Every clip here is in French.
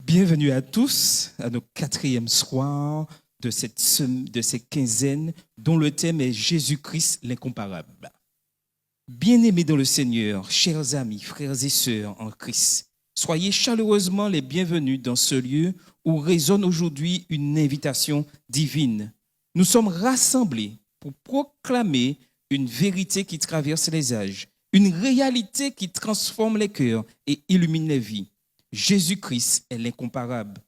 Bienvenue à tous à nos 4e soirs de cette quinzaine dont le thème est Jésus-Christ l'incomparable. Bien-aimés dans le Seigneur, chers amis, frères et sœurs en Christ, soyez chaleureusement les bienvenus dans ce lieu où résonne aujourd'hui une invitation divine. Nous sommes rassemblés pour proclamer une vérité qui traverse les âges, une réalité qui transforme les cœurs et illumine les vies. Jésus-Christ est l'incomparable.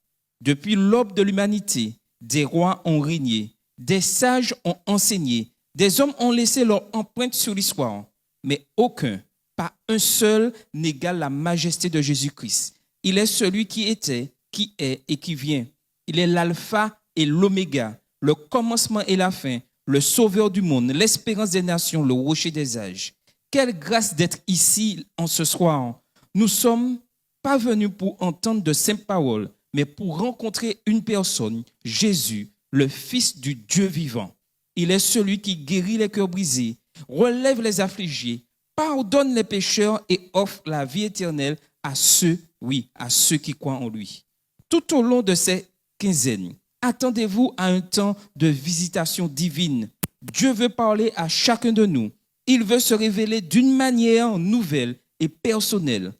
Depuis l'aube de l'humanité, des rois ont régné, des sages ont enseigné, des hommes ont laissé leur empreinte sur l'histoire, mais aucun, pas un seul, n'égale la majesté de Jésus-Christ. Il est celui qui était, qui est et qui vient. Il est l'alpha et l'oméga, le commencement et la fin, le sauveur du monde, l'espérance des nations, le rocher des âges. Quelle grâce d'être ici en ce soir. Nous sommes pas venus pour entendre de simples paroles, mais pour rencontrer une personne, Jésus, le Fils du Dieu vivant. Il est celui qui guérit les cœurs brisés, relève les affligés, pardonne les pécheurs et offre la vie éternelle à ceux qui croient en lui. Tout au long de ces quinzaines, attendez-vous à un temps de visitation divine. Dieu veut parler à chacun de nous. Il veut se révéler d'une manière nouvelle et personnelle.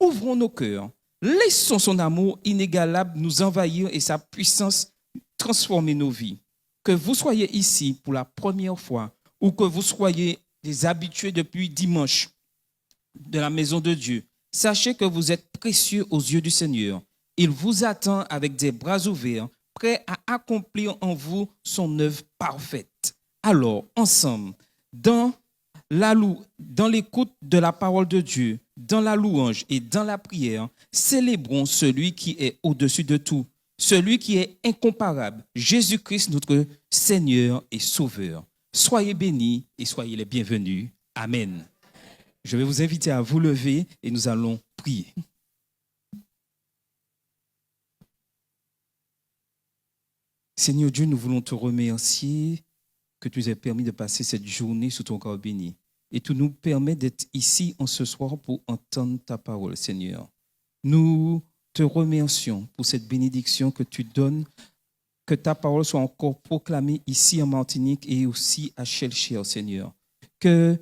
Ouvrons nos cœurs, laissons son amour inégalable nous envahir et sa puissance transformer nos vies. Que vous soyez ici pour la première fois ou que vous soyez des habitués depuis dimanche de la maison de Dieu, sachez que vous êtes précieux aux yeux du Seigneur. Il vous attend avec des bras ouverts, prêt à accomplir en vous son œuvre parfaite. Alors, ensemble, dans l'écoute de la parole de Dieu, dans la louange et dans la prière, célébrons celui qui est au-dessus de tout, celui qui est incomparable, Jésus-Christ, notre Seigneur et Sauveur. Soyez bénis et soyez les bienvenus. Amen. Je vais vous inviter à vous lever et nous allons prier. Seigneur Dieu, nous voulons te remercier que tu nous aies permis de passer cette journée sous ton corps béni. Et tu nous permets d'être ici en ce soir pour entendre ta parole, Seigneur. Nous te remercions pour cette bénédiction que tu donnes, que ta parole soit encore proclamée ici en Martinique et aussi à Chelcher, Seigneur. Que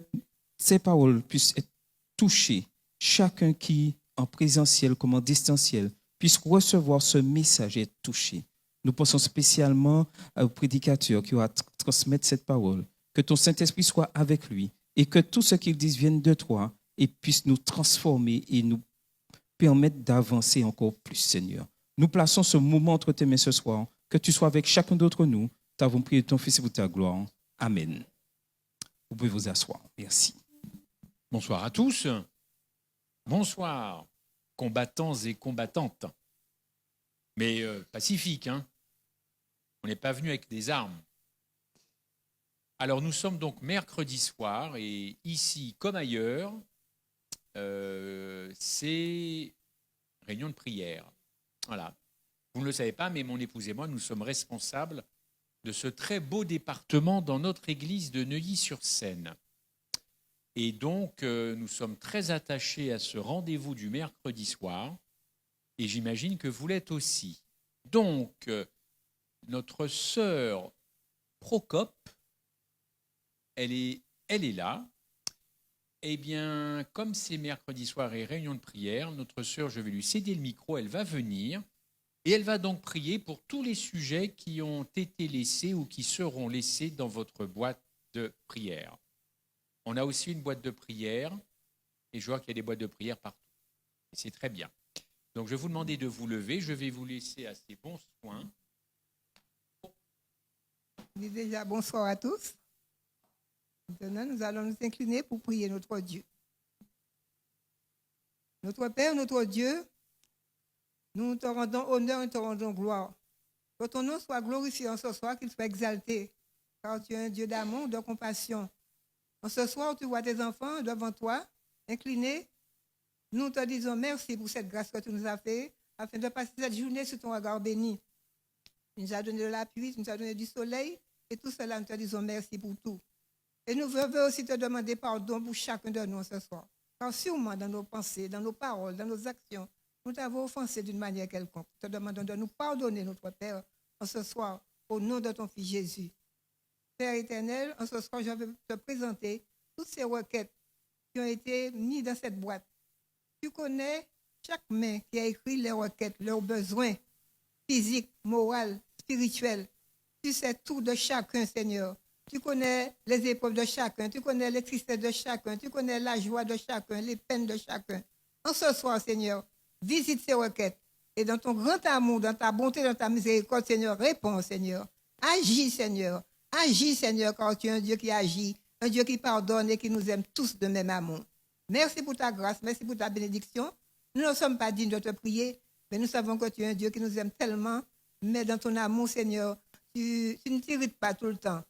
ces paroles puissent être touchées, chacun qui, en présentiel comme en distanciel, puisse recevoir ce message et être touché. Nous pensons spécialement au prédicateur qui va transmettre cette parole. Que ton Saint-Esprit soit avec lui et que tout ce qu'il dise vienne de toi et puisse nous transformer et nous permettre d'avancer encore plus, Seigneur. Nous plaçons ce moment entre tes mains ce soir. Que tu sois avec chacun d'entre nous. Nous t'avons prié de ton Fils et pour ta gloire. Amen. Vous pouvez vous asseoir. Merci. Bonsoir à tous. Bonsoir, combattants et combattantes. Mais pacifiques, hein. On n'est pas venu avec des armes. Alors nous sommes donc mercredi soir et ici comme ailleurs, c'est réunion de prière. Voilà. Vous ne le savez pas, mais mon épouse et moi, nous sommes responsables de ce très beau département dans notre église de Neuilly-sur-Seine. Et donc, nous sommes très attachés à ce rendez-vous du mercredi soir et j'imagine que vous l'êtes aussi. Donc, notre sœur Procope, elle est là. Eh bien, comme c'est mercredi soir et réunion de prière, notre sœur, je vais lui céder le micro, elle va venir et elle va donc prier pour tous les sujets qui ont été laissés ou qui seront laissés dans votre boîte de prière. On a aussi une boîte de prière et je vois qu'il y a des boîtes de prière partout. Et c'est très bien. Donc, je vais vous demander de vous lever. Je vais vous laisser à ces bons soins. Déjà, bonsoir à tous. Maintenant, nous allons nous incliner pour prier notre Dieu. Notre Père, notre Dieu, nous te rendons honneur et te rendons gloire. Que ton nom soit glorifié en ce soir, qu'il soit exalté, car tu es un Dieu d'amour, de compassion. En ce soir, tu vois tes enfants devant toi, inclinés. Nous te disons merci pour cette grâce que tu nous as faite, afin de passer cette journée sur ton regard béni. Tu nous as donné de la pluie, tu nous as donné du soleil, et tout cela, nous te disons merci pour tout. Et nous voulons aussi te demander pardon pour chacun de nous ce soir. Car sûrement dans nos pensées, dans nos paroles, dans nos actions, nous t'avons offensé d'une manière quelconque. Te demandons de nous pardonner, notre Père, en ce soir, au nom de ton Fils Jésus. Père éternel, en ce soir, je vais te présenter toutes ces requêtes qui ont été mises dans cette boîte. Tu connais chaque main qui a écrit les requêtes, leurs besoins physiques, moraux, spirituels. Tu sais tout de chacun, Seigneur. Tu connais les épreuves de chacun, tu connais les tristesses de chacun, tu connais la joie de chacun, les peines de chacun. En ce soir, Seigneur, visite ces requêtes et dans ton grand amour, dans ta bonté, dans ta miséricorde, Seigneur, réponds, Seigneur. Agis, Seigneur. Agis, Seigneur, car tu es un Dieu qui agit, un Dieu qui pardonne et qui nous aime tous de même amour. Merci pour ta grâce, merci pour ta bénédiction. Nous ne sommes pas dignes de te prier, mais nous savons que tu es un Dieu qui nous aime tellement. Mais dans ton amour, Seigneur, tu ne t'irrites pas tout le temps.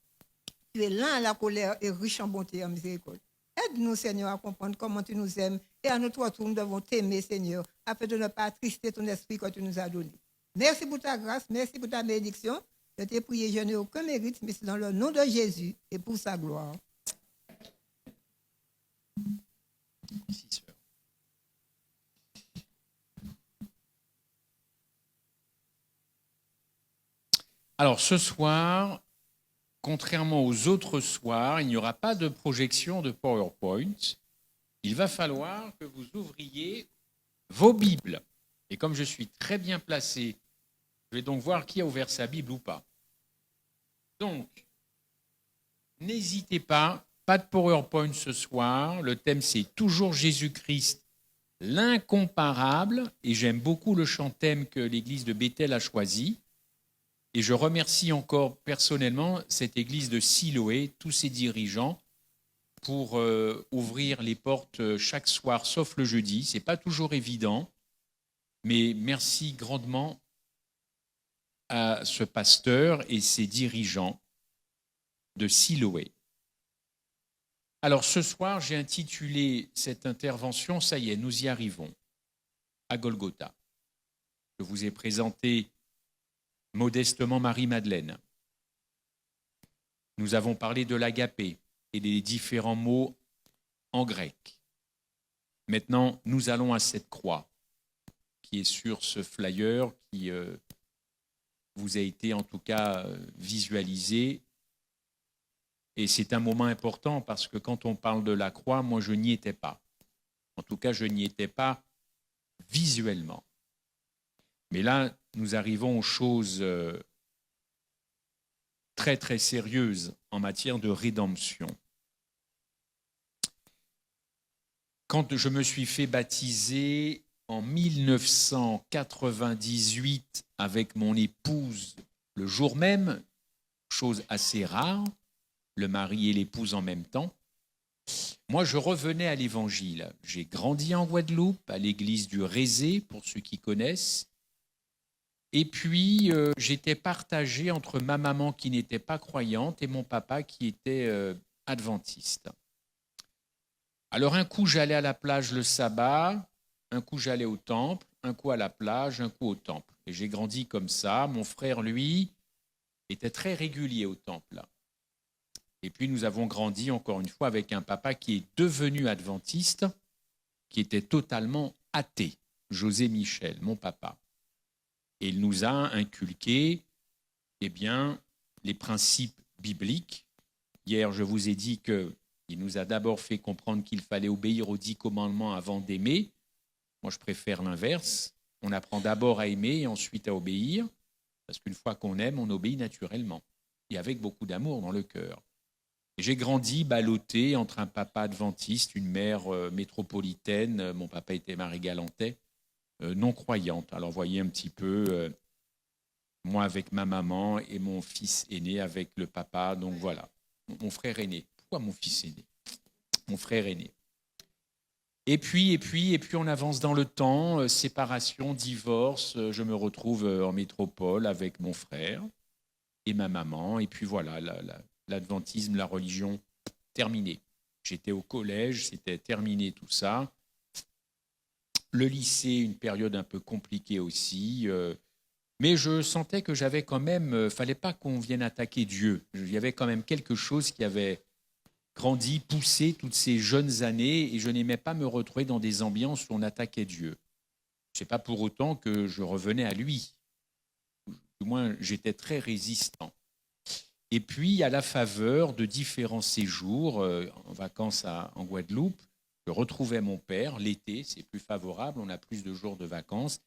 Tu es lent à la colère et riche en bonté et en miséricorde. Aide-nous, Seigneur, à comprendre comment tu nous aimes et à notre retour, nous devons t'aimer, Seigneur, afin de ne pas attrister ton esprit que tu nous as donné. Merci pour ta grâce, merci pour ta bénédiction. Je t'ai prié, je n'ai aucun mérite, mais c'est dans le nom de Jésus et pour sa gloire. Merci, sœur. Alors, ce soir, contrairement aux autres soirs, il n'y aura pas de projection de PowerPoint. Il va falloir que vous ouvriez vos Bibles. Et comme je suis très bien placé, je vais donc voir qui a ouvert sa Bible ou pas. Donc, n'hésitez pas, pas de PowerPoint ce soir. Le thème, c'est toujours Jésus-Christ, l'incomparable. Et j'aime beaucoup le chant-thème que l'église de Bethel a choisi. Et je remercie encore personnellement cette église de Siloé, tous ses dirigeants, pour ouvrir les portes chaque soir, sauf le jeudi. Ce n'est pas toujours évident, mais merci grandement à ce pasteur et ses dirigeants de Siloé. Alors ce soir, j'ai intitulé cette intervention, ça y est, nous y arrivons, à Golgotha. Je vous ai présenté modestement Marie-Madeleine. Nous avons parlé de l'agapé et des différents mots en grec. Maintenant, nous allons à cette croix qui est sur ce flyer qui vous a été en tout cas visualisé. Et c'est un moment important parce que quand on parle de la croix, moi je n'y étais pas. En tout cas, je n'y étais pas visuellement. Mais là, nous arrivons aux choses très, très sérieuses en matière de rédemption. Quand je me suis fait baptiser en 1998 avec mon épouse le jour même, chose assez rare, le mari et l'épouse en même temps, moi je revenais à l'Évangile. J'ai grandi en Guadeloupe, à l'église du Rézé, pour ceux qui connaissent. Et puis, j'étais partagé entre ma maman qui n'était pas croyante et mon papa qui était adventiste. Alors, un coup, j'allais à la plage le sabbat, un coup, j'allais au temple, un coup à la plage, un coup au temple. Et j'ai grandi comme ça. Mon frère, lui, était très régulier au temple. Et puis, nous avons grandi, encore une fois, avec un papa qui est devenu adventiste, qui était totalement athée, José Michel, mon papa. Et il nous a inculqué les principes bibliques. Hier, je vous ai dit qu'il nous a d'abord fait comprendre qu'il fallait obéir aux 10 commandements avant d'aimer. Moi, je préfère l'inverse. On apprend d'abord à aimer et ensuite à obéir, parce qu'une fois qu'on aime, on obéit naturellement et avec beaucoup d'amour dans le cœur. Et j'ai grandi ballotté entre un papa adventiste, une mère métropolitaine, mon papa était marie-galantais, non-croyante. Alors, voyez un petit peu, moi avec ma maman et mon fils aîné avec le papa. Donc, voilà, mon frère aîné. Pourquoi mon fils aîné? Mon frère aîné. Et puis, on avance dans le temps, séparation, divorce. Je me retrouve en métropole avec mon frère et ma maman. Et puis, voilà, l'adventisme, la religion, terminé. J'étais au collège, c'était terminé tout ça. Le lycée, une période un peu compliquée aussi, mais je sentais que j'avais quand même, fallait pas qu'on vienne attaquer Dieu. Il y avait quand même quelque chose qui avait grandi, poussé toutes ces jeunes années, et je n'aimais pas me retrouver dans des ambiances où on attaquait Dieu. Ce n'est pas pour autant que je revenais à lui. Du moins, j'étais très résistant. Et puis, à la faveur de différents séjours en vacances en Guadeloupe, je retrouvais mon père. L'été, c'est plus favorable, on a plus de jours de vacances.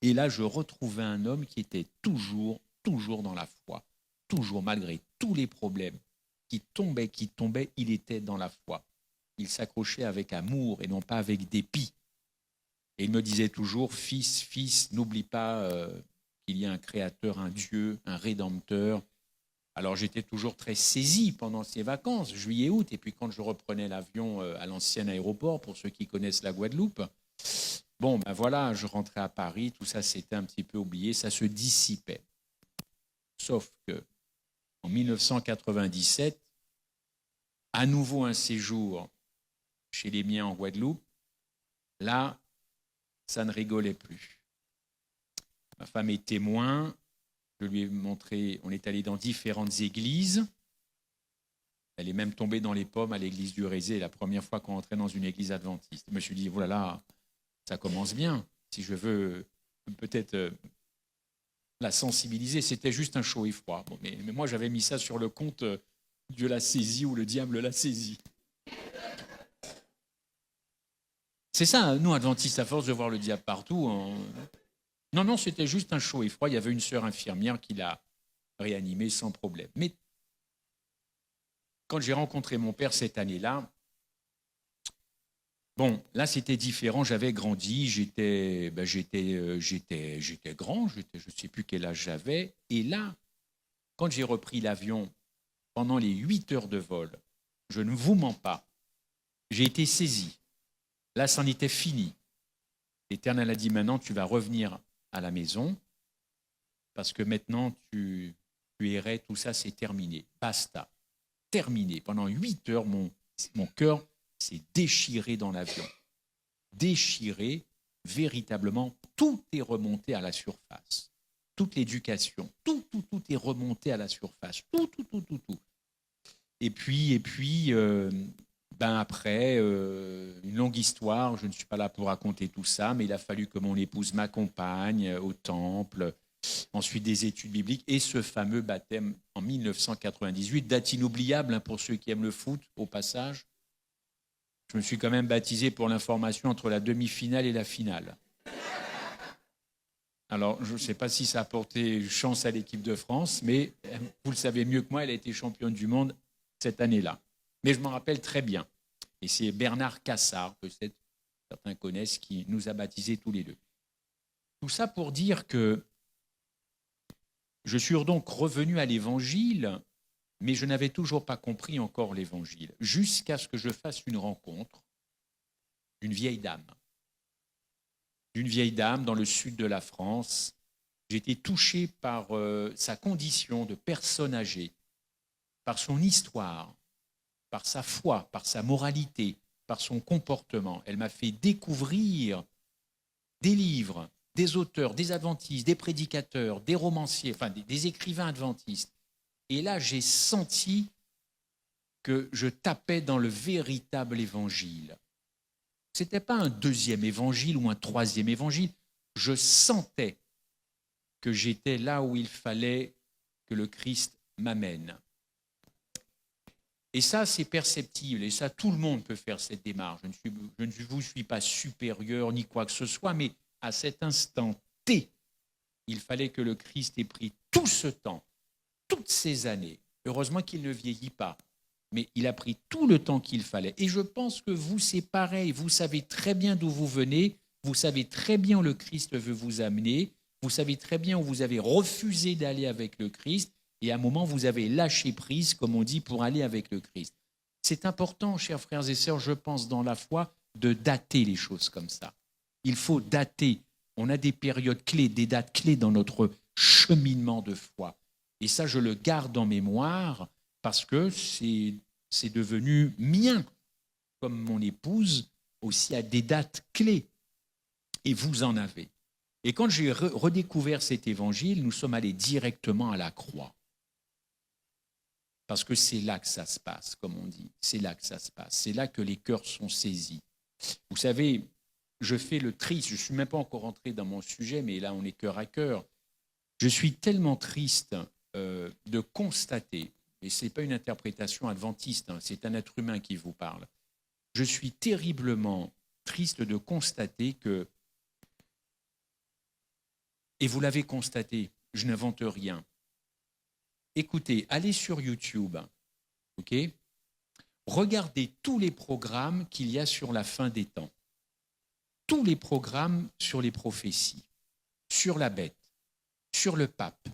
Et là, je retrouvais un homme qui était toujours dans la foi. Toujours, malgré tous les problèmes qui tombaient, il était dans la foi. Il s'accrochait avec amour et non pas avec dépit. Et il me disait toujours, fils, n'oublie pas qu'il y a un créateur, un Dieu, un rédempteur. Alors j'étais toujours très saisi pendant ces vacances, juillet-août, et puis quand je reprenais l'avion à l'ancien aéroport, pour ceux qui connaissent la Guadeloupe, bon, ben voilà, je rentrais à Paris, tout ça s'était un petit peu oublié, ça se dissipait. Sauf que en 1997, à nouveau un séjour chez les miens en Guadeloupe, là, ça ne rigolait plus. Ma femme est témoin. Je lui ai montré, on est allé dans différentes églises. Elle est même tombée dans les pommes à l'église du Rézé, la première fois qu'on entrait dans une église adventiste. Je me suis dit, voilà, ça commence bien. Si je veux peut-être la sensibiliser, c'était juste un chaud et froid. Bon, mais moi, j'avais mis ça sur le compte Dieu l'a saisi ou le diable l'a saisi. C'est ça, nous, adventistes, à force de voir le diable partout. Non, c'était juste un chaud et froid. Il y avait une sœur infirmière qui l'a réanimé sans problème. Mais quand j'ai rencontré mon père cette année-là, bon, là, c'était différent. J'avais grandi, j'étais grand, je ne sais plus quel âge j'avais. Et là, quand j'ai repris l'avion, pendant les 8 heures de vol, je ne vous mens pas, j'ai été saisi. Là, c'en était fini. L'Éternel a dit, maintenant, tu vas revenir à la maison, parce que maintenant, tu errais, tout ça, c'est terminé. Basta. Terminé. Pendant 8 heures, mon cœur s'est déchiré dans l'avion. Déchiré, véritablement, tout est remonté à la surface. Toute l'éducation, tout est remonté à la surface. Tout. Et puis, après, une longue histoire, je ne suis pas là pour raconter tout ça, mais il a fallu que mon épouse m'accompagne au temple, ensuite des études bibliques et ce fameux baptême en 1998, date inoubliable pour ceux qui aiment le foot, au passage. Je me suis quand même baptisé pour l'information entre la demi-finale et la finale. Alors, je ne sais pas si ça a porté chance à l'équipe de France, mais vous le savez mieux que moi, elle a été championne du monde cette année-là. Mais je m'en rappelle très bien. Et c'est Bernard Cassard, que certains connaissent, qui nous a baptisés tous les deux. Tout ça pour dire que je suis donc revenu à l'Évangile, mais je n'avais toujours pas compris encore l'Évangile, jusqu'à ce que je fasse une rencontre d'une vieille dame. D'une vieille dame dans le sud de la France. J'ai été touché par sa condition de personne âgée, par son histoire, par sa foi, par sa moralité, par son comportement. Elle m'a fait découvrir des livres, des auteurs, des adventistes, des prédicateurs, des romanciers, enfin des écrivains adventistes. Et là, j'ai senti que je tapais dans le véritable évangile. Ce n'était pas un deuxième évangile ou un troisième évangile. Je sentais que j'étais là où il fallait que le Christ m'amène. Et ça, c'est perceptible, et ça, tout le monde peut faire cette démarche. Je ne vous suis pas supérieur ni quoi que ce soit, mais à cet instant T, il fallait que le Christ ait pris tout ce temps, toutes ces années. Heureusement qu'il ne vieillit pas, mais il a pris tout le temps qu'il fallait. Et je pense que vous, c'est pareil. Vous savez très bien d'où vous venez, vous savez très bien où le Christ veut vous amener, vous savez très bien où vous avez refusé d'aller avec le Christ, et à un moment, vous avez lâché prise, comme on dit, pour aller avec le Christ. C'est important, chers frères et sœurs, je pense, dans la foi, de dater les choses comme ça. Il faut dater. On a des périodes clés, des dates clés dans notre cheminement de foi. Et ça, je le garde en mémoire parce que c'est devenu mien, comme mon épouse aussi a des dates clés. Et vous en avez. Et quand j'ai redécouvert cet évangile, nous sommes allés directement à la croix. Parce que c'est là que ça se passe, comme on dit. C'est là que ça se passe. C'est là que les cœurs sont saisis. Vous savez, je fais le triste. Je ne suis même pas encore entré dans mon sujet, mais là, on est cœur à cœur. Je suis tellement triste de constater, et ce n'est pas une interprétation adventiste, hein, c'est un être humain qui vous parle. Je suis terriblement triste de constater que, et vous l'avez constaté, je n'invente rien. Écoutez, allez sur YouTube, ok ? Regardez tous les programmes qu'il y a sur la fin des temps. Tous les programmes sur les prophéties, sur la bête, sur le pape,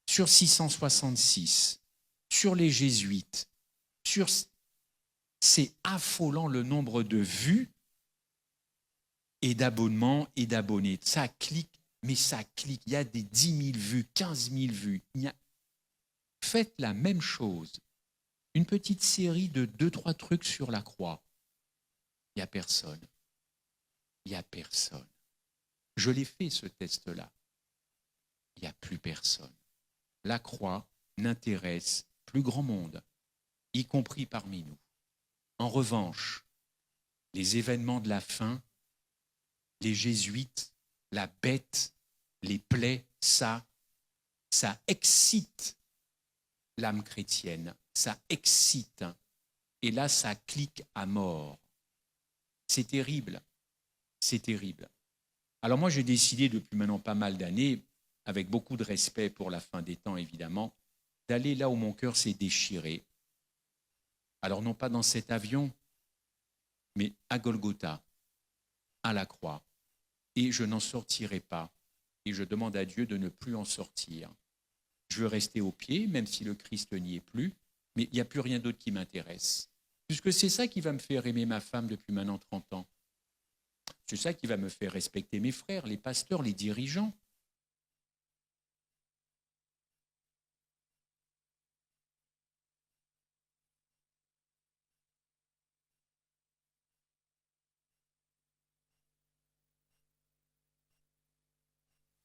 sur 666, sur les jésuites, c'est affolant le nombre de vues et d'abonnements et d'abonnés. Ça clique, mais ça clique. Il y a des 10 000 vues, 15 000 vues. Faites la même chose. Une petite série de 2-3 trucs sur la croix. Il n'y a personne. Il n'y a personne. Je l'ai fait, ce test-là. Il n'y a plus personne. La croix n'intéresse plus grand monde, y compris parmi nous. En revanche, les événements de la fin, les jésuites, la bête, les plaies, ça excite l'âme chrétienne, ça excite. Et là, ça clique à mort. C'est terrible, c'est terrible. Alors moi, j'ai décidé depuis maintenant pas mal d'années, avec beaucoup de respect pour la fin des temps évidemment, d'aller là où mon cœur s'est déchiré. Alors non pas dans cet avion, mais à Golgotha, à la croix. Et je n'en sortirai pas. Et je demande à Dieu de ne plus en sortir. Je veux rester au pied, même si le Christ n'y est plus, mais il n'y a plus rien d'autre qui m'intéresse. Puisque c'est ça qui va me faire aimer ma femme depuis maintenant 30 ans. C'est ça qui va me faire respecter mes frères, les pasteurs, les dirigeants.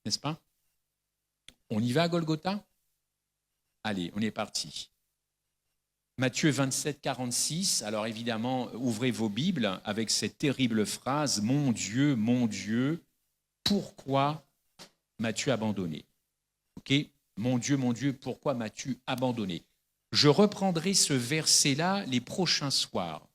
N'est-ce pas? On y va à Golgotha? Allez, on est parti. Matthieu 27, 46, alors évidemment, ouvrez vos Bibles avec cette terrible phrase « Mon Dieu, pourquoi m'as-tu abandonné ?» Ok? Mon Dieu, pourquoi m'as-tu abandonné? Je reprendrai ce verset-là les prochains soirs.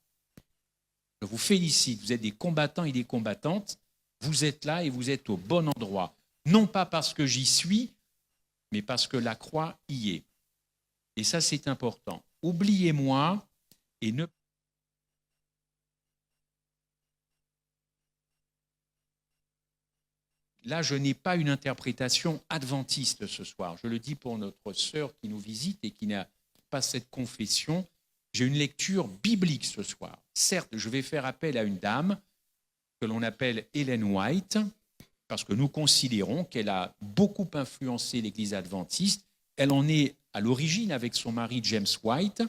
Je vous félicite, vous êtes des combattants et des combattantes, vous êtes là et vous êtes au bon endroit. Non pas parce que j'y suis, mais parce que la croix y est. Et ça, c'est important. Oubliez-moi et ne... Là, je n'ai pas une interprétation adventiste ce soir. Je le dis pour notre sœur qui nous visite et qui n'a pas cette confession. J'ai une lecture biblique ce soir. Certes, je vais faire appel à une dame que l'on appelle Ellen White, parce que nous considérons qu'elle a beaucoup influencé l'Église adventiste. Elle en est à l'origine avec son mari James White.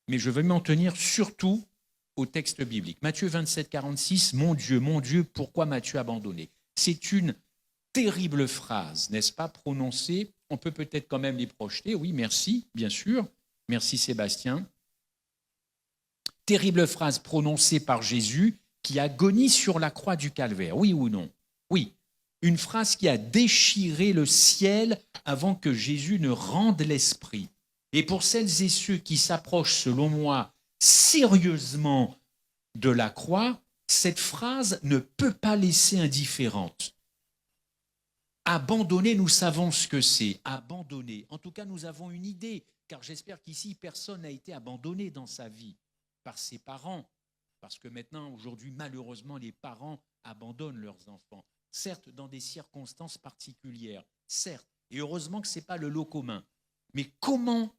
Mais je vais m'en tenir surtout au texte biblique. Matthieu 27, 46, « Mon Dieu, pourquoi m'as-tu abandonné ?» C'est une terrible phrase, n'est-ce pas, prononcée. On peut peut-être quand même les projeter. Oui, merci, bien sûr. Merci Sébastien. Terrible phrase prononcée par Jésus qui agonise sur la croix du Calvaire. Oui ou non? Oui. Une phrase qui a déchiré le ciel avant que Jésus ne rende l'esprit. Et pour celles et ceux qui s'approchent, selon moi, sérieusement de la croix, cette phrase ne peut pas laisser indifférente. Abandonner, nous savons ce que c'est. Abandonner. En tout cas, nous avons une idée, car j'espère qu'ici, personne n'a été abandonné dans sa vie par ses parents. Parce que maintenant, aujourd'hui, malheureusement, les parents abandonnent leurs enfants. Certes, dans des circonstances particulières, certes, et heureusement que ce n'est pas le lot commun. Mais comment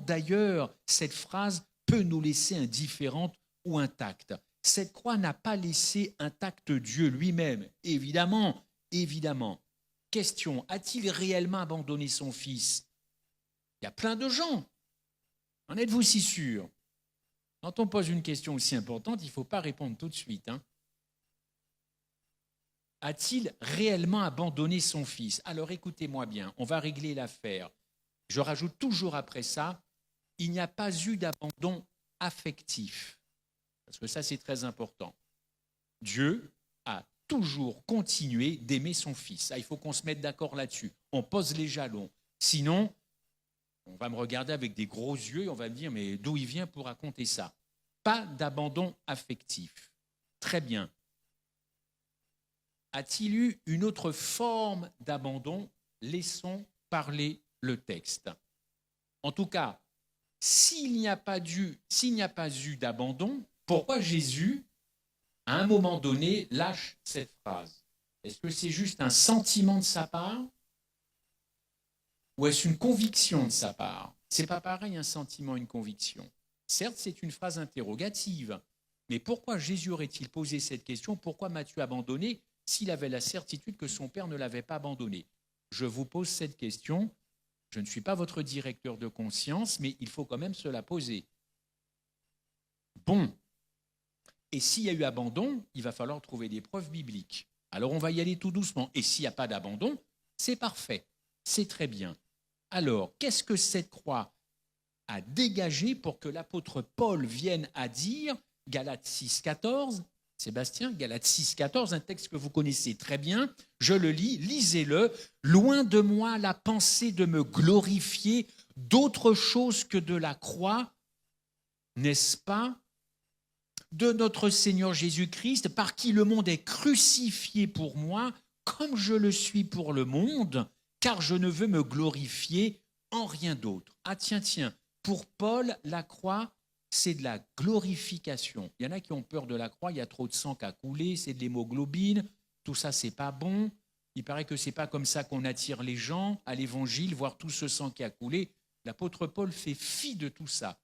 d'ailleurs cette phrase peut nous laisser indifférentes ou intactes? Cette croix n'a pas laissé intact Dieu lui-même, évidemment. Question, a-t-il réellement abandonné son fils? Il y a plein de gens. En êtes-vous si sûr? Quand on pose une question aussi importante, il ne faut pas répondre tout de suite. A-t-il réellement abandonné son fils? Alors écoutez-moi bien, on va régler l'affaire. Je rajoute toujours après ça, il n'y a pas eu d'abandon affectif. Parce que ça, c'est très important. Dieu a toujours continué d'aimer son Fils. Ah, il faut qu'on se mette d'accord là-dessus. On pose les jalons. Sinon, on va me regarder avec des gros yeux et on va me dire, mais d'où il vient pour raconter ça? Pas d'abandon affectif. Très bien. A-t-il eu une autre forme d'abandon? Laissons parler le texte. En tout cas, s'il n'y a pas eu d'abandon, pourquoi Jésus, à un moment donné, lâche cette phrase? Est-ce que c'est juste un sentiment de sa part? Ou est-ce une conviction de sa part? C'est pas pareil, un sentiment, une conviction. Certes, c'est une phrase interrogative, mais pourquoi Jésus aurait-il posé cette question? Pourquoi m'as-tu abandonné s'il avait la certitude que son Père ne l'avait pas abandonné? Je vous pose cette question. Je ne suis pas votre directeur de conscience, mais il faut quand même se la poser. Bon. Et s'il y a eu abandon, il va falloir trouver des preuves bibliques. Alors on va y aller tout doucement. Et s'il n'y a pas d'abandon, c'est parfait. C'est très bien. Alors, qu'est-ce que cette croix a dégagé pour que l'apôtre Paul vienne à dire, Galates 6,14, Sébastien, Galates 6,14, un texte que vous connaissez très bien, je le lis, lisez-le. « Loin de moi la pensée de me glorifier d'autre chose que de la croix, n'est-ce pas, de notre Seigneur Jésus-Christ, par qui le monde est crucifié pour moi, comme je le suis pour le monde, car je ne veux me glorifier en rien d'autre. » Ah tiens, pour Paul, la croix, c'est de la glorification. Il y en a qui ont peur de la croix, il y a trop de sang qui a coulé, c'est de l'hémoglobine, tout ça, c'est pas bon. Il paraît que c'est pas comme ça qu'on attire les gens à l'évangile, voir tout ce sang qui a coulé. L'apôtre Paul fait fi de tout ça.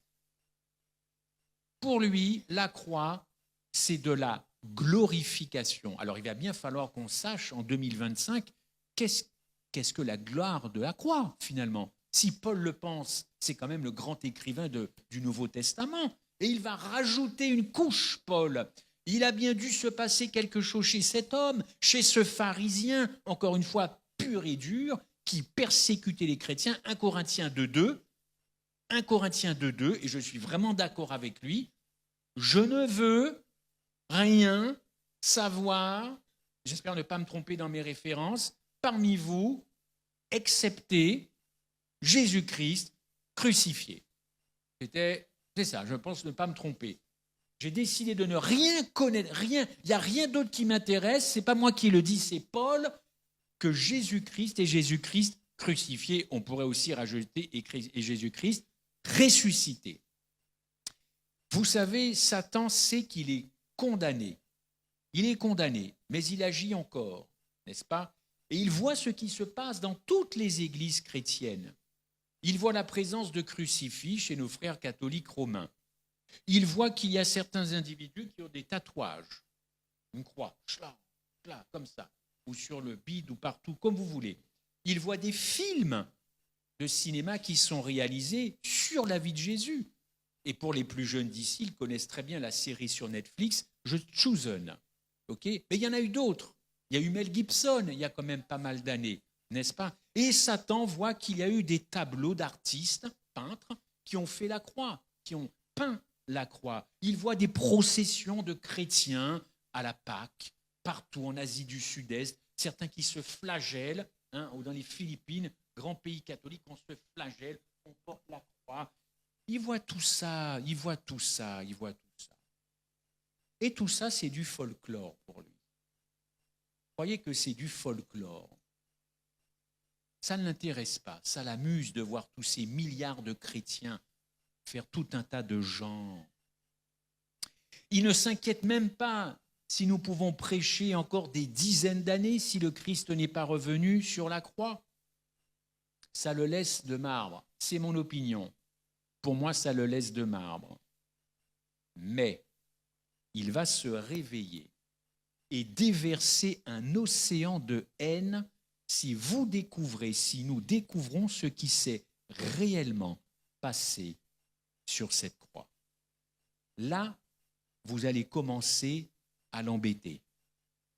Pour lui, la croix, c'est de la glorification. Alors, il va bien falloir qu'on sache en 2025 qu'est-ce que la gloire de la croix, finalement. Si Paul le pense, c'est quand même le grand écrivain du Nouveau Testament. Et il va rajouter une couche, Paul. Il a bien dû se passer quelque chose chez cet homme, chez ce pharisien, encore une fois pur et dur, qui persécutait les chrétiens. 1 Corinthiens 2,2, et je suis vraiment d'accord avec lui. Je ne veux rien savoir, j'espère ne pas me tromper dans mes références, parmi vous, excepté Jésus-Christ crucifié. C'est ça, je pense ne pas me tromper. J'ai décidé de ne rien connaître, rien, il n'y a rien d'autre qui m'intéresse, ce n'est pas moi qui le dis, c'est Paul, que Jésus-Christ et Jésus-Christ crucifié. On pourrait aussi rajouter et Jésus-Christ ressuscité. Vous savez, Satan sait qu'il est condamné. Il est condamné, mais il agit encore, n'est-ce pas? Et il voit ce qui se passe dans toutes les églises chrétiennes. Il voit la présence de crucifix chez nos frères catholiques romains. Il voit qu'il y a certains individus qui ont des tatouages, une croix, comme ça, ou sur le bide ou partout, comme vous voulez. Il voit des films de cinéma qui sont réalisés sur la vie de Jésus. Et pour les plus jeunes d'ici, ils connaissent très bien la série sur Netflix, The Chosen. Okay, mais il y en a eu d'autres. Il y a eu Mel Gibson, il y a quand même pas mal d'années, n'est-ce pas? Et Satan voit qu'il y a eu des tableaux d'artistes, peintres, qui ont fait la croix, qui ont peint la croix. Il voit des processions de chrétiens à la Pâque, partout en Asie du Sud-Est, certains qui se flagellent, ou dans les Philippines, grand pays catholique, on se flagelle, on porte la croix. Il voit tout ça, il voit tout ça. Et tout ça, c'est du folklore pour lui. Vous croyez que c'est du folklore? Ça ne l'intéresse pas, ça l'amuse de voir tous ces milliards de chrétiens faire tout un tas de gens. Il ne s'inquiète même pas si nous pouvons prêcher encore des dizaines d'années si le Christ n'est pas revenu sur la croix. Ça le laisse de marbre, c'est mon opinion. Pour moi, ça le laisse de marbre. Mais il va se réveiller et déverser un océan de haine si vous découvrez, si nous découvrons ce qui s'est réellement passé sur cette croix. Là, vous allez commencer à l'embêter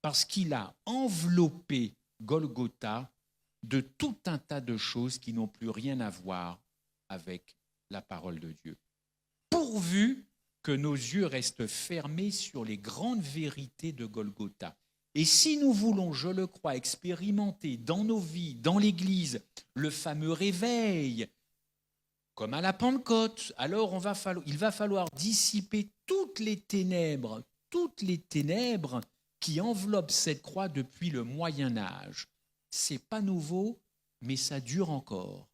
parce qu'il a enveloppé Golgotha de tout un tas de choses qui n'ont plus rien à voir avec la parole de Dieu. Pourvu que nos yeux restent fermés sur les grandes vérités de Golgotha. Et si nous voulons, je le crois, expérimenter dans nos vies, dans l'Église, le fameux réveil, comme à la Pentecôte, alors il va falloir dissiper toutes les ténèbres qui enveloppent cette croix depuis le Moyen-Âge. C'est pas nouveau, mais ça dure encore.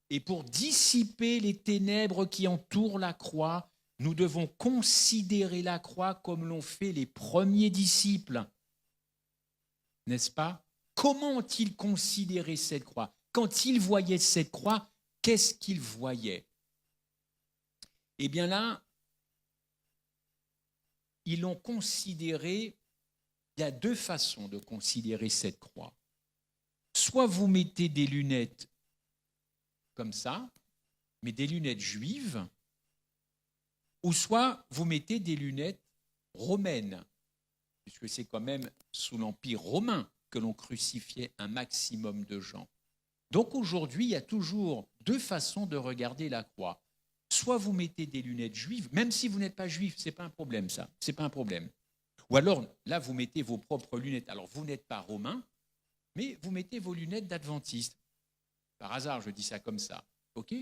Et pour dissiper les ténèbres qui entourent la croix, nous devons considérer la croix comme l'ont fait les premiers disciples. N'est-ce pas? Comment ont-ils considéré cette croix? Quand ils voyaient cette croix, qu'est-ce qu'ils voyaient? Eh bien là, ils l'ont considéré. Il y a deux façons de considérer cette croix. Soit vous mettez des lunettes comme ça, mais des lunettes juives, ou soit vous mettez des lunettes romaines, puisque c'est quand même sous l'Empire romain que l'on crucifiait un maximum de gens. Donc aujourd'hui, il y a toujours deux façons de regarder la croix. Soit vous mettez des lunettes juives, même si vous n'êtes pas juif, ce n'est pas un problème ça, c'est pas un problème. Ou alors, là, vous mettez vos propres lunettes. Alors, vous n'êtes pas romain, mais vous mettez vos lunettes d'adventiste. Par hasard, je dis ça comme ça, ok?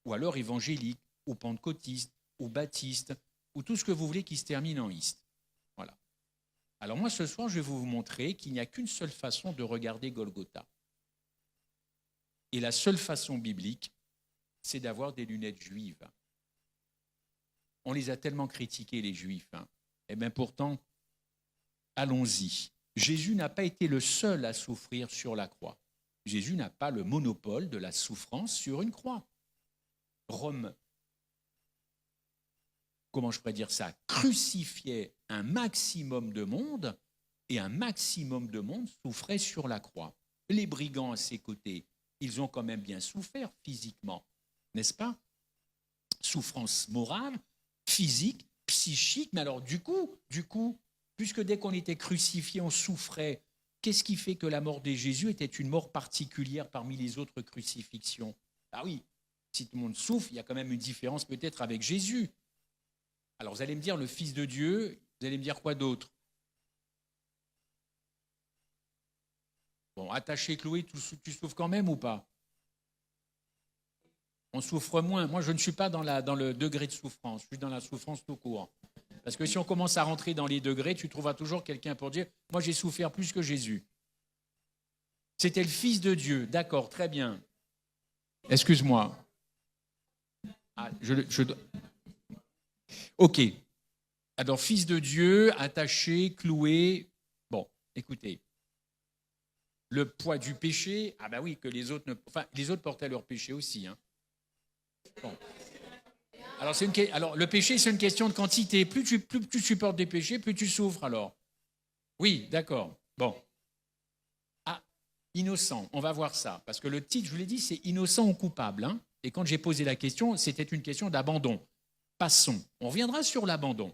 Ou alors évangélique, ou pentecôtiste, ou baptiste, ou tout ce que vous voulez qui se termine en iste. Voilà. Alors moi, ce soir, je vais vous montrer qu'il n'y a qu'une seule façon de regarder Golgotha. Et la seule façon biblique, c'est d'avoir des lunettes juives. On les a tellement critiqués, les juifs. Eh bien pourtant, allons-y. Jésus n'a pas été le seul à souffrir sur la croix. Jésus n'a pas le monopole de la souffrance sur une croix. Rome, comment je pourrais dire ça, crucifiait un maximum de monde et un maximum de monde souffrait sur la croix. Les brigands à ses côtés, ils ont quand même bien souffert physiquement, n'est-ce pas? Souffrance morale, physique, psychique, mais alors du coup, puisque dès qu'on était crucifié, on souffrait, qu'est-ce qui fait que la mort de Jésus était une mort particulière parmi les autres crucifixions? Ah oui, si tout le monde souffre, il y a quand même une différence peut-être avec Jésus. Alors vous allez me dire le Fils de Dieu, vous allez me dire quoi d'autre? Bon, attaché, cloué, tu souffres quand même ou pas? On souffre moins. Moi, je ne suis pas dans le degré de souffrance, je suis dans la souffrance tout court. Parce que si on commence à rentrer dans les degrés, tu trouveras toujours quelqu'un pour dire « Moi, j'ai souffert plus que Jésus ». C'était le Fils de Dieu. D'accord, très bien. Excuse-moi. Ah, Ok. Alors, Fils de Dieu, attaché, cloué. Bon, écoutez. Le poids du péché, ah ben oui, que les autres les autres portaient leur péché aussi. Hein. Bon. Alors, le péché, c'est une question de quantité. Plus tu supportes des péchés, plus tu souffres alors. Oui, d'accord. Bon. Ah, innocent, on va voir ça. Parce que le titre, je vous l'ai dit, c'est innocent ou coupable. Hein. Et quand j'ai posé la question, c'était une question d'abandon. Passons. On reviendra sur l'abandon.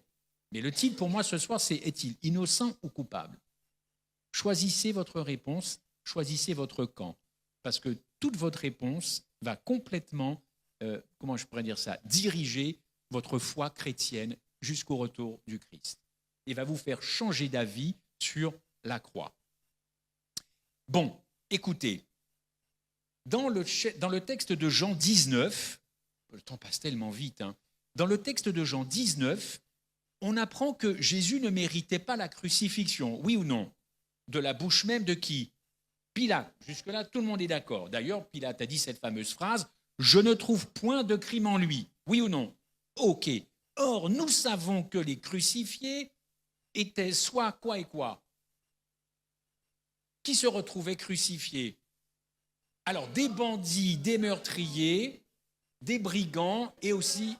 Mais le titre, pour moi, ce soir, c'est « Est-il innocent ou coupable ?» Choisissez votre réponse, choisissez votre camp. Parce que toute votre réponse va complètement... comment je pourrais dire ça, diriger votre foi chrétienne jusqu'au retour du Christ et va vous faire changer d'avis sur la croix. Bon, écoutez, dans le texte de Jean 19, le temps passe tellement vite, hein, dans le texte de Jean 19, on apprend que Jésus ne méritait pas la crucifixion, oui ou non? De la bouche même de qui? Pilate. Jusque-là, tout le monde est d'accord. D'ailleurs, Pilate a dit cette fameuse phrase: je ne trouve point de crime en lui. Oui ou non? Ok. Or, nous savons que les crucifiés étaient soit quoi et quoi? Qui se retrouvaient crucifiés? Alors, des bandits, des meurtriers, des brigands et aussi...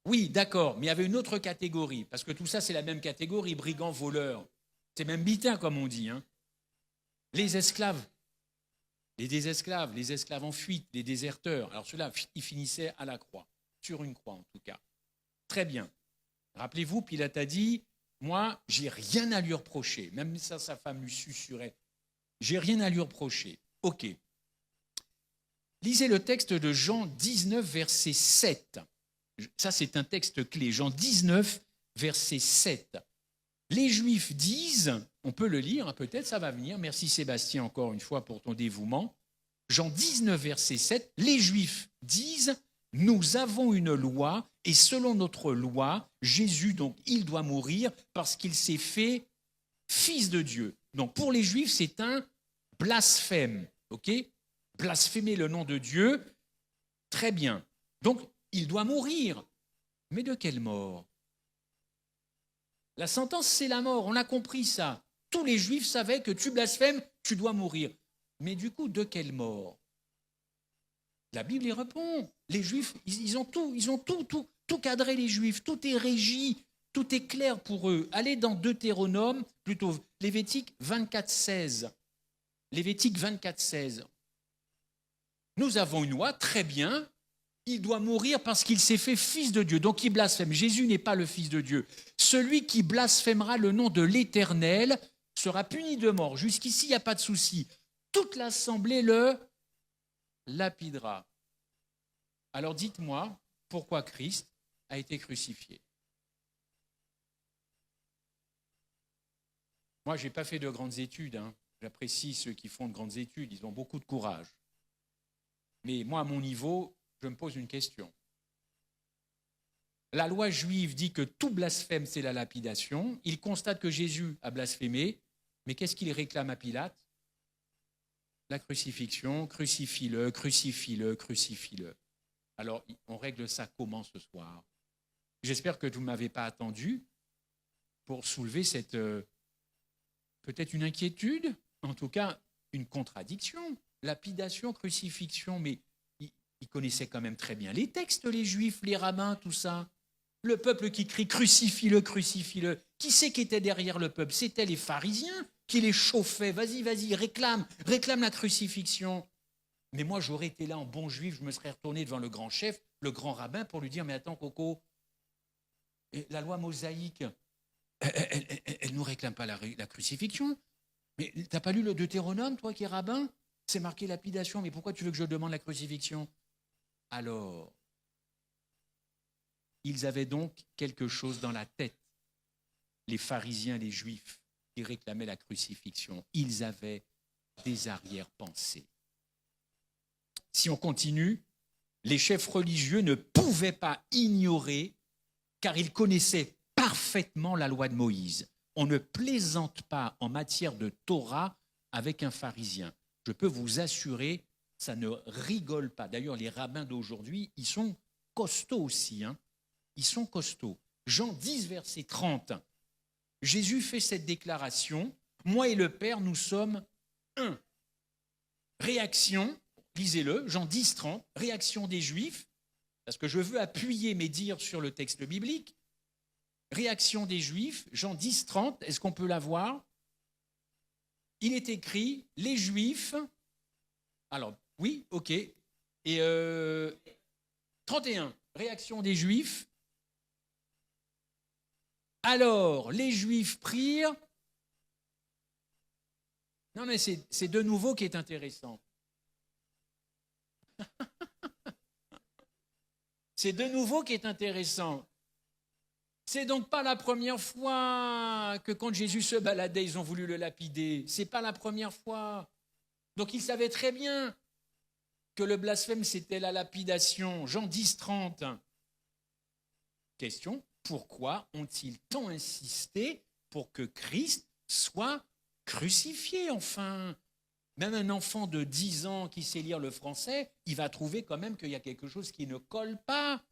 Oui, d'accord, mais il y avait une autre catégorie, parce que tout ça, c'est la même catégorie, brigands, voleurs. C'est même bitin, comme on dit. Hein. Les esclaves. Les esclaves en fuite, les déserteurs. Alors ceux-là, ils finissaient à la croix, sur une croix en tout cas. Très bien. Rappelez-vous, Pilate a dit, moi, j'ai rien à lui reprocher. Même ça, sa femme lui susurrait. J'ai rien à lui reprocher. Ok. Lisez le texte de Jean 19, verset 7. Ça, c'est un texte clé. Jean 19, verset 7. Les Juifs disent, on peut le lire, hein, peut-être ça va venir. Merci Sébastien encore une fois pour ton dévouement. Jean 19, verset 7. Les Juifs disent, nous avons une loi et selon notre loi, Jésus, donc, il doit mourir parce qu'il s'est fait fils de Dieu. Donc, pour les Juifs, c'est un blasphème. Ok ? Blasphémer le nom de Dieu, très bien. Donc, il doit mourir. Mais de quelle mort ? La sentence, c'est la mort. On a compris ça. Tous les Juifs savaient que tu blasphèmes, tu dois mourir. Mais du coup, de quelle mort ? La Bible y répond. Les Juifs, ils ont tout cadré, les Juifs. Tout est régi, tout est clair pour eux. Allez dans Deutéronome, plutôt Lévitique 24, 16. Lévitique 24, 16. Nous avons une loi, très bien. Il doit mourir parce qu'il s'est fait fils de Dieu. Donc il blasphème. Jésus n'est pas le fils de Dieu. Celui qui blasphémera le nom de l'Éternel sera puni de mort. Jusqu'ici, il n'y a pas de souci. Toute l'assemblée le lapidera. Alors dites-moi, pourquoi Christ a été crucifié ? Moi, je n'ai pas fait de grandes études. J'apprécie ceux qui font de grandes études. Ils ont beaucoup de courage. Mais moi, à mon niveau, je me pose une question. La loi juive dit que tout blasphème, c'est la lapidation. Il constate que Jésus a blasphémé. Mais qu'est-ce qu'il réclame à Pilate ? La crucifixion, crucifie-le, crucifie-le, crucifie-le. Alors, on règle ça comment ce soir ? J'espère que vous ne m'avez pas attendu pour soulever cette, peut-être une inquiétude, en tout cas une contradiction. Lapidation, crucifixion, mais ils connaissaient quand même très bien les textes, les Juifs, les rabbins, tout ça. Le peuple qui crie « crucifie-le, crucifie-le ». Qui c'est qui était derrière le peuple ? C'était les pharisiens qui les chauffaient. Vas-y, vas-y, réclame la crucifixion. Mais moi, j'aurais été là en bon juif, je me serais retourné devant le grand chef, le grand rabbin, pour lui dire « Mais attends, Coco, la loi mosaïque, elle ne nous réclame pas la crucifixion. Mais tu n'as pas lu le Deutéronome, toi qui es rabbin ? C'est marqué lapidation, mais pourquoi tu veux que je demande la crucifixion ? » Alors, ils avaient donc quelque chose dans la tête, les pharisiens, les juifs, qui réclamaient la crucifixion. Ils avaient des arrière-pensées. Si on continue, les chefs religieux ne pouvaient pas ignorer, car ils connaissaient parfaitement la loi de Moïse. On ne plaisante pas en matière de Torah avec un pharisien. Je peux vous assurer, ça ne rigole pas. D'ailleurs, les rabbins d'aujourd'hui, ils sont costauds aussi. Ils sont costauds. Jean 10, verset 30. Jésus fait cette déclaration. Moi et le Père, nous sommes un. Réaction, lisez-le, Jean 10, 30. Réaction des Juifs, parce que je veux appuyer mes dires sur le texte biblique. Réaction des Juifs, Jean 10, 30. Est-ce qu'on peut la voir ? Il est écrit, les Juifs, alors oui, ok, et 31, réaction des Juifs. Alors, les Juifs prirent, non mais c'est de nouveau qui est intéressant. C'est de nouveau qui est intéressant. C'est donc pas la première fois que quand Jésus se baladait, ils ont voulu le lapider. C'est pas la première fois. Donc ils savaient très bien que le blasphème, c'était la lapidation. Jean 10, 30. Question, pourquoi ont-ils tant insisté pour que Christ soit crucifié, enfin ? Même un enfant de 10 ans qui sait lire le français, il va trouver quand même qu'il y a quelque chose qui ne colle pas.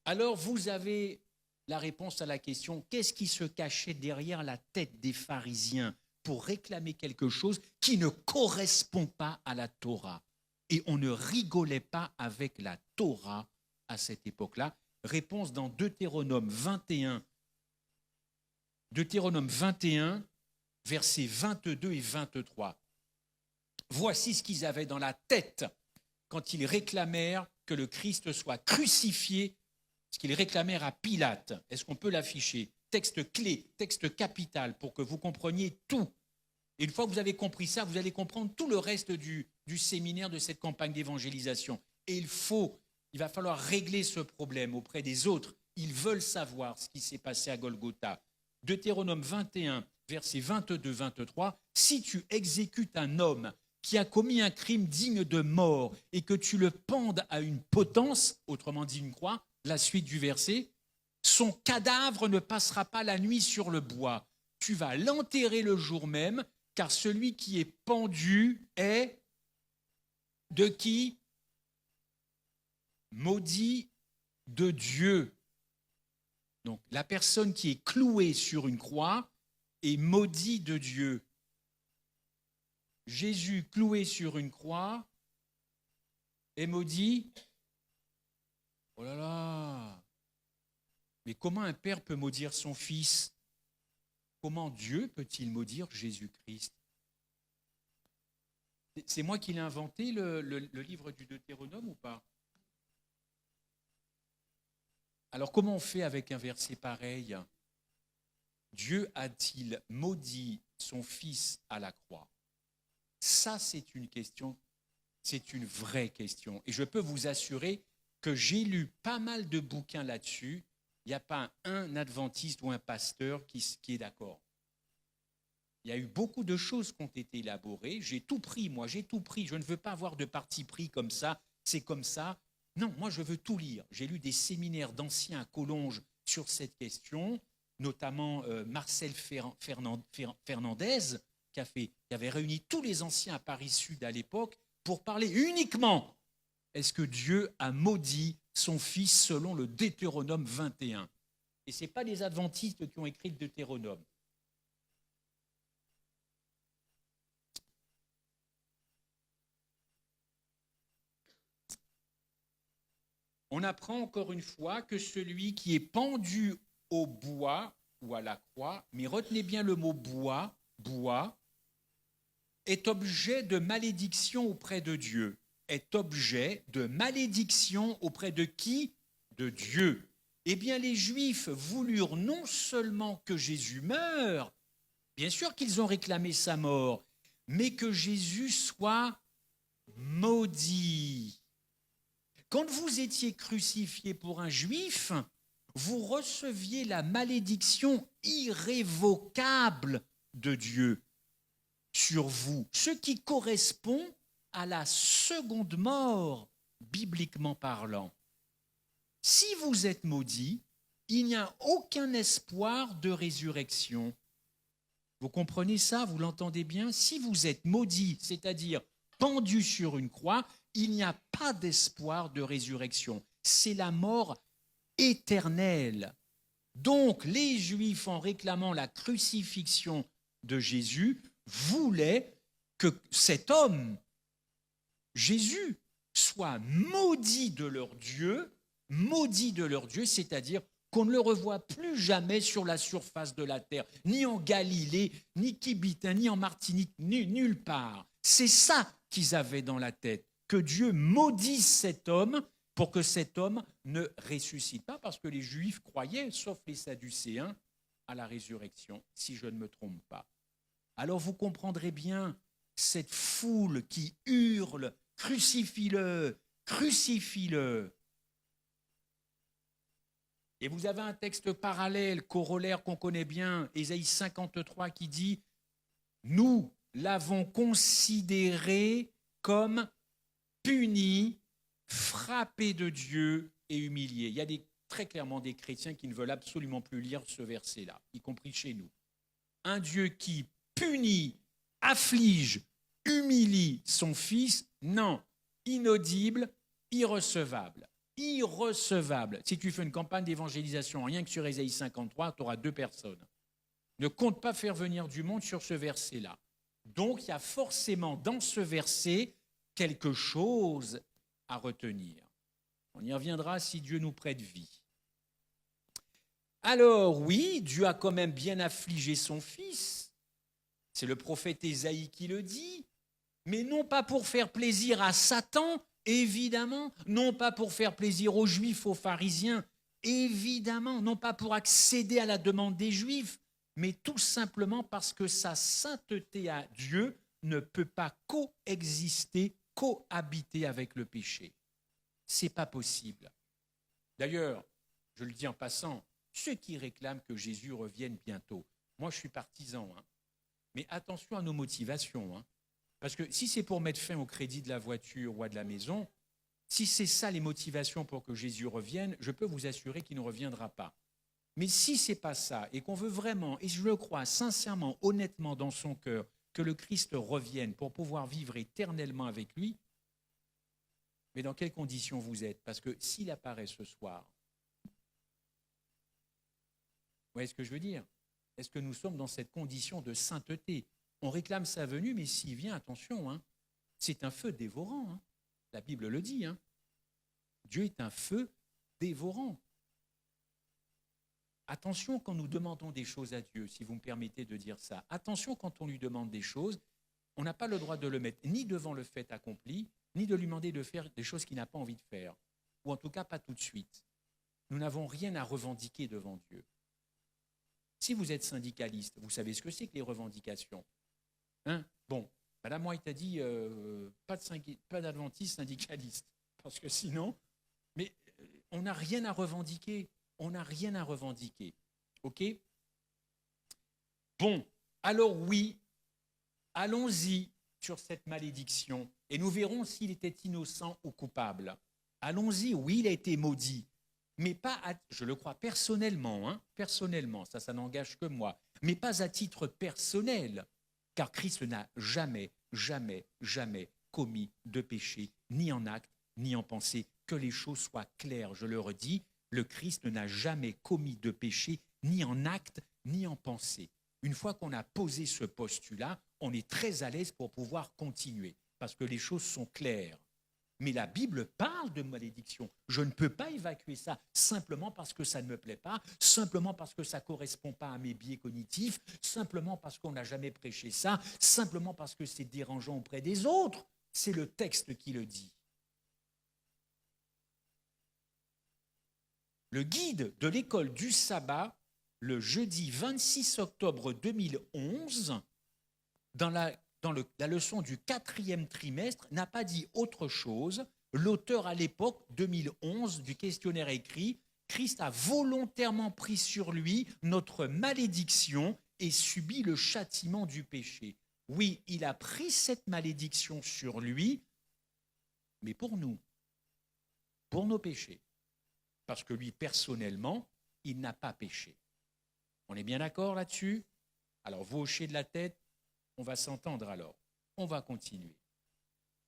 Alors vous avez la réponse à la question, qu'est-ce qui se cachait derrière la tête des pharisiens pour réclamer quelque chose qui ne correspond pas à la Torah ? Et on ne rigolait pas avec la Torah à cette époque-là. Réponse dans Deutéronome 21. Deutéronome 21, versets 22 et 23. Voici ce qu'ils avaient dans la tête quand ils réclamèrent que le Christ soit crucifié, ce qu'ils réclamèrent à Pilate. Est-ce qu'on peut l'afficher ? Texte clé, texte capital, pour que vous compreniez tout. Et une fois que vous avez compris ça, vous allez comprendre tout le reste du séminaire de cette campagne d'évangélisation. Et il faut Il va falloir régler ce problème auprès des autres. Ils veulent savoir ce qui s'est passé à Golgotha. Deutéronome 21, versets 22-23, « Si tu exécutes un homme qui a commis un crime digne de mort et que tu le pendes à une potence, autrement dit une croix, la suite du verset, son cadavre ne passera pas la nuit sur le bois. Tu vas l'enterrer le jour même, car celui qui est pendu est de qui? Maudit de Dieu. » Donc la personne qui est clouée sur une croix est maudit de Dieu. Jésus cloué sur une croix est maudit. Oh là là! Mais comment un père peut maudire son fils? Comment Dieu peut-il maudire Jésus-Christ? C'est moi qui l'ai inventé, le livre du Deutéronome, ou pas? Alors comment on fait avec un verset pareil? Dieu a-t-il maudit son fils à la croix? Ça, c'est une question, c'est une vraie question. Et je peux vous assurer que j'ai lu pas mal de bouquins là-dessus. Il n'y a pas un adventiste ou un pasteur qui est d'accord. Il y a eu beaucoup de choses qui ont été élaborées. J'ai tout pris, moi, j'ai tout pris. Je ne veux pas avoir de parti pris comme ça, c'est comme ça. Non, moi, je veux tout lire. J'ai lu des séminaires d'anciens à Collonges sur cette question, notamment Marcel Fernandez, qui avait réuni tous les anciens à Paris-Sud à l'époque pour parler uniquement est-ce que Dieu a maudit son fils selon le Deutéronome 21. Et ce n'est pas les adventistes qui ont écrit le Deutéronome. On apprend encore une fois que celui qui est pendu au bois ou à la croix, mais retenez bien le mot bois, est objet de malédiction auprès de Dieu. Est objet de malédiction auprès de qui? De Dieu. Eh bien, les Juifs voulurent non seulement que Jésus meure, bien sûr qu'ils ont réclamé sa mort, mais que Jésus soit maudit. Quand vous étiez crucifié pour un Juif, vous receviez la malédiction irrévocable de Dieu sur vous, ce qui correspond à la seconde mort, bibliquement parlant. Si vous êtes maudit, il n'y a aucun espoir de résurrection. Vous comprenez ça? Vous l'entendez bien? Si vous êtes maudit, c'est-à-dire pendu sur une croix, il n'y a pas d'espoir de résurrection. C'est la mort éternelle. Donc, les Juifs, en réclamant la crucifixion de Jésus, voulaient que cet homme, Jésus, soit maudit de leur Dieu, c'est-à-dire qu'on ne le revoit plus jamais sur la surface de la terre, ni en Galilée, ni Kibitin, ni en Martinique, nulle part. C'est ça qu'ils avaient dans la tête, que Dieu maudisse cet homme pour que cet homme ne ressuscite pas, parce que les Juifs croyaient, sauf les Sadducéens, à la résurrection, si je ne me trompe pas. Alors vous comprendrez bien cette foule qui hurle « Crucifie-le, crucifie-le ». Et vous avez un texte parallèle, corollaire qu'on connaît bien, Ésaïe 53, qui dit « Nous l'avons considéré comme puni, frappé de Dieu et humilié ». Il y a très clairement des chrétiens qui ne veulent absolument plus lire ce verset-là, y compris chez nous. Un Dieu qui punit, afflige, humilie son fils, non, inaudible, irrecevable. Irrecevable. Si tu fais une campagne d'évangélisation, rien que sur Ésaïe 53, tu auras 2 personnes. Ne compte pas faire venir du monde sur ce verset-là. Donc, il y a forcément dans ce verset quelque chose à retenir. On y reviendra si Dieu nous prête vie. Alors, oui, Dieu a quand même bien affligé son fils. C'est le prophète Ésaïe qui le dit. Mais non pas pour faire plaisir à Satan, évidemment, non pas pour faire plaisir aux Juifs, aux pharisiens, évidemment, non pas pour accéder à la demande des Juifs, mais tout simplement parce que sa sainteté à Dieu ne peut pas cohabiter avec le péché. c'est pas possible. D'ailleurs, je le dis en passant, ceux qui réclament que Jésus revienne bientôt, moi je suis partisan, hein. Mais attention à nos motivations, hein. Parce que si c'est pour mettre fin au crédit de la voiture ou à de la maison, si c'est ça les motivations pour que Jésus revienne, je peux vous assurer qu'il ne reviendra pas. Mais si ce n'est pas ça, et qu'on veut vraiment, et je le crois sincèrement, honnêtement dans son cœur, que le Christ revienne pour pouvoir vivre éternellement avec lui, mais dans quelles conditions vous êtes? Parce que s'il apparaît ce soir, vous voyez ce que je veux dire? Est-ce que nous sommes dans cette condition de sainteté? On réclame sa venue, mais s'il vient, attention, hein, c'est un feu dévorant. Hein. La Bible le dit. Hein. Dieu est un feu dévorant. Attention quand nous demandons des choses à Dieu, si vous me permettez de dire ça. Attention quand on lui demande des choses, on n'a pas le droit de le mettre ni devant le fait accompli, ni de lui demander de faire des choses qu'il n'a pas envie de faire. Ou en tout cas, pas tout de suite. Nous n'avons rien à revendiquer devant Dieu. Si vous êtes syndicaliste, vous savez ce que c'est que les revendications. Hein? Bon, Madame White a dit pas d'adventiste syndicaliste, parce que sinon, mais on n'a rien à revendiquer. On n'a rien à revendiquer. OK? Bon, alors oui, allons-y sur cette malédiction et nous verrons s'il était innocent ou coupable. Allons-y, oui, il a été maudit. Mais pas, je le crois personnellement, hein, personnellement, ça n'engage que moi, mais pas à titre personnel, car Christ n'a jamais, jamais, jamais commis de péché, ni en acte, ni en pensée. Que les choses soient claires, je le redis, le Christ n'a jamais commis de péché, ni en acte, ni en pensée. Une fois qu'on a posé ce postulat, on est très à l'aise pour pouvoir continuer, parce que les choses sont claires. Mais la Bible parle de malédiction. Je ne peux pas évacuer ça simplement parce que ça ne me plaît pas, simplement parce que ça ne correspond pas à mes biais cognitifs, simplement parce qu'on n'a jamais prêché ça, simplement parce que c'est dérangeant auprès des autres. C'est le texte qui le dit. Le guide de l'école du sabbat, le jeudi 26 octobre 2011, dans la leçon du 4e trimestre, n'a pas dit autre chose. L'auteur, à l'époque, 2011, du questionnaire écrit, Christ a volontairement pris sur lui notre malédiction et subi le châtiment du péché. Oui, il a pris cette malédiction sur lui, mais pour nous, pour nos péchés. Parce que lui, personnellement, il n'a pas péché. On est bien d'accord là-dessus? Alors, vous hochez de la tête, on va s'entendre alors. On va continuer.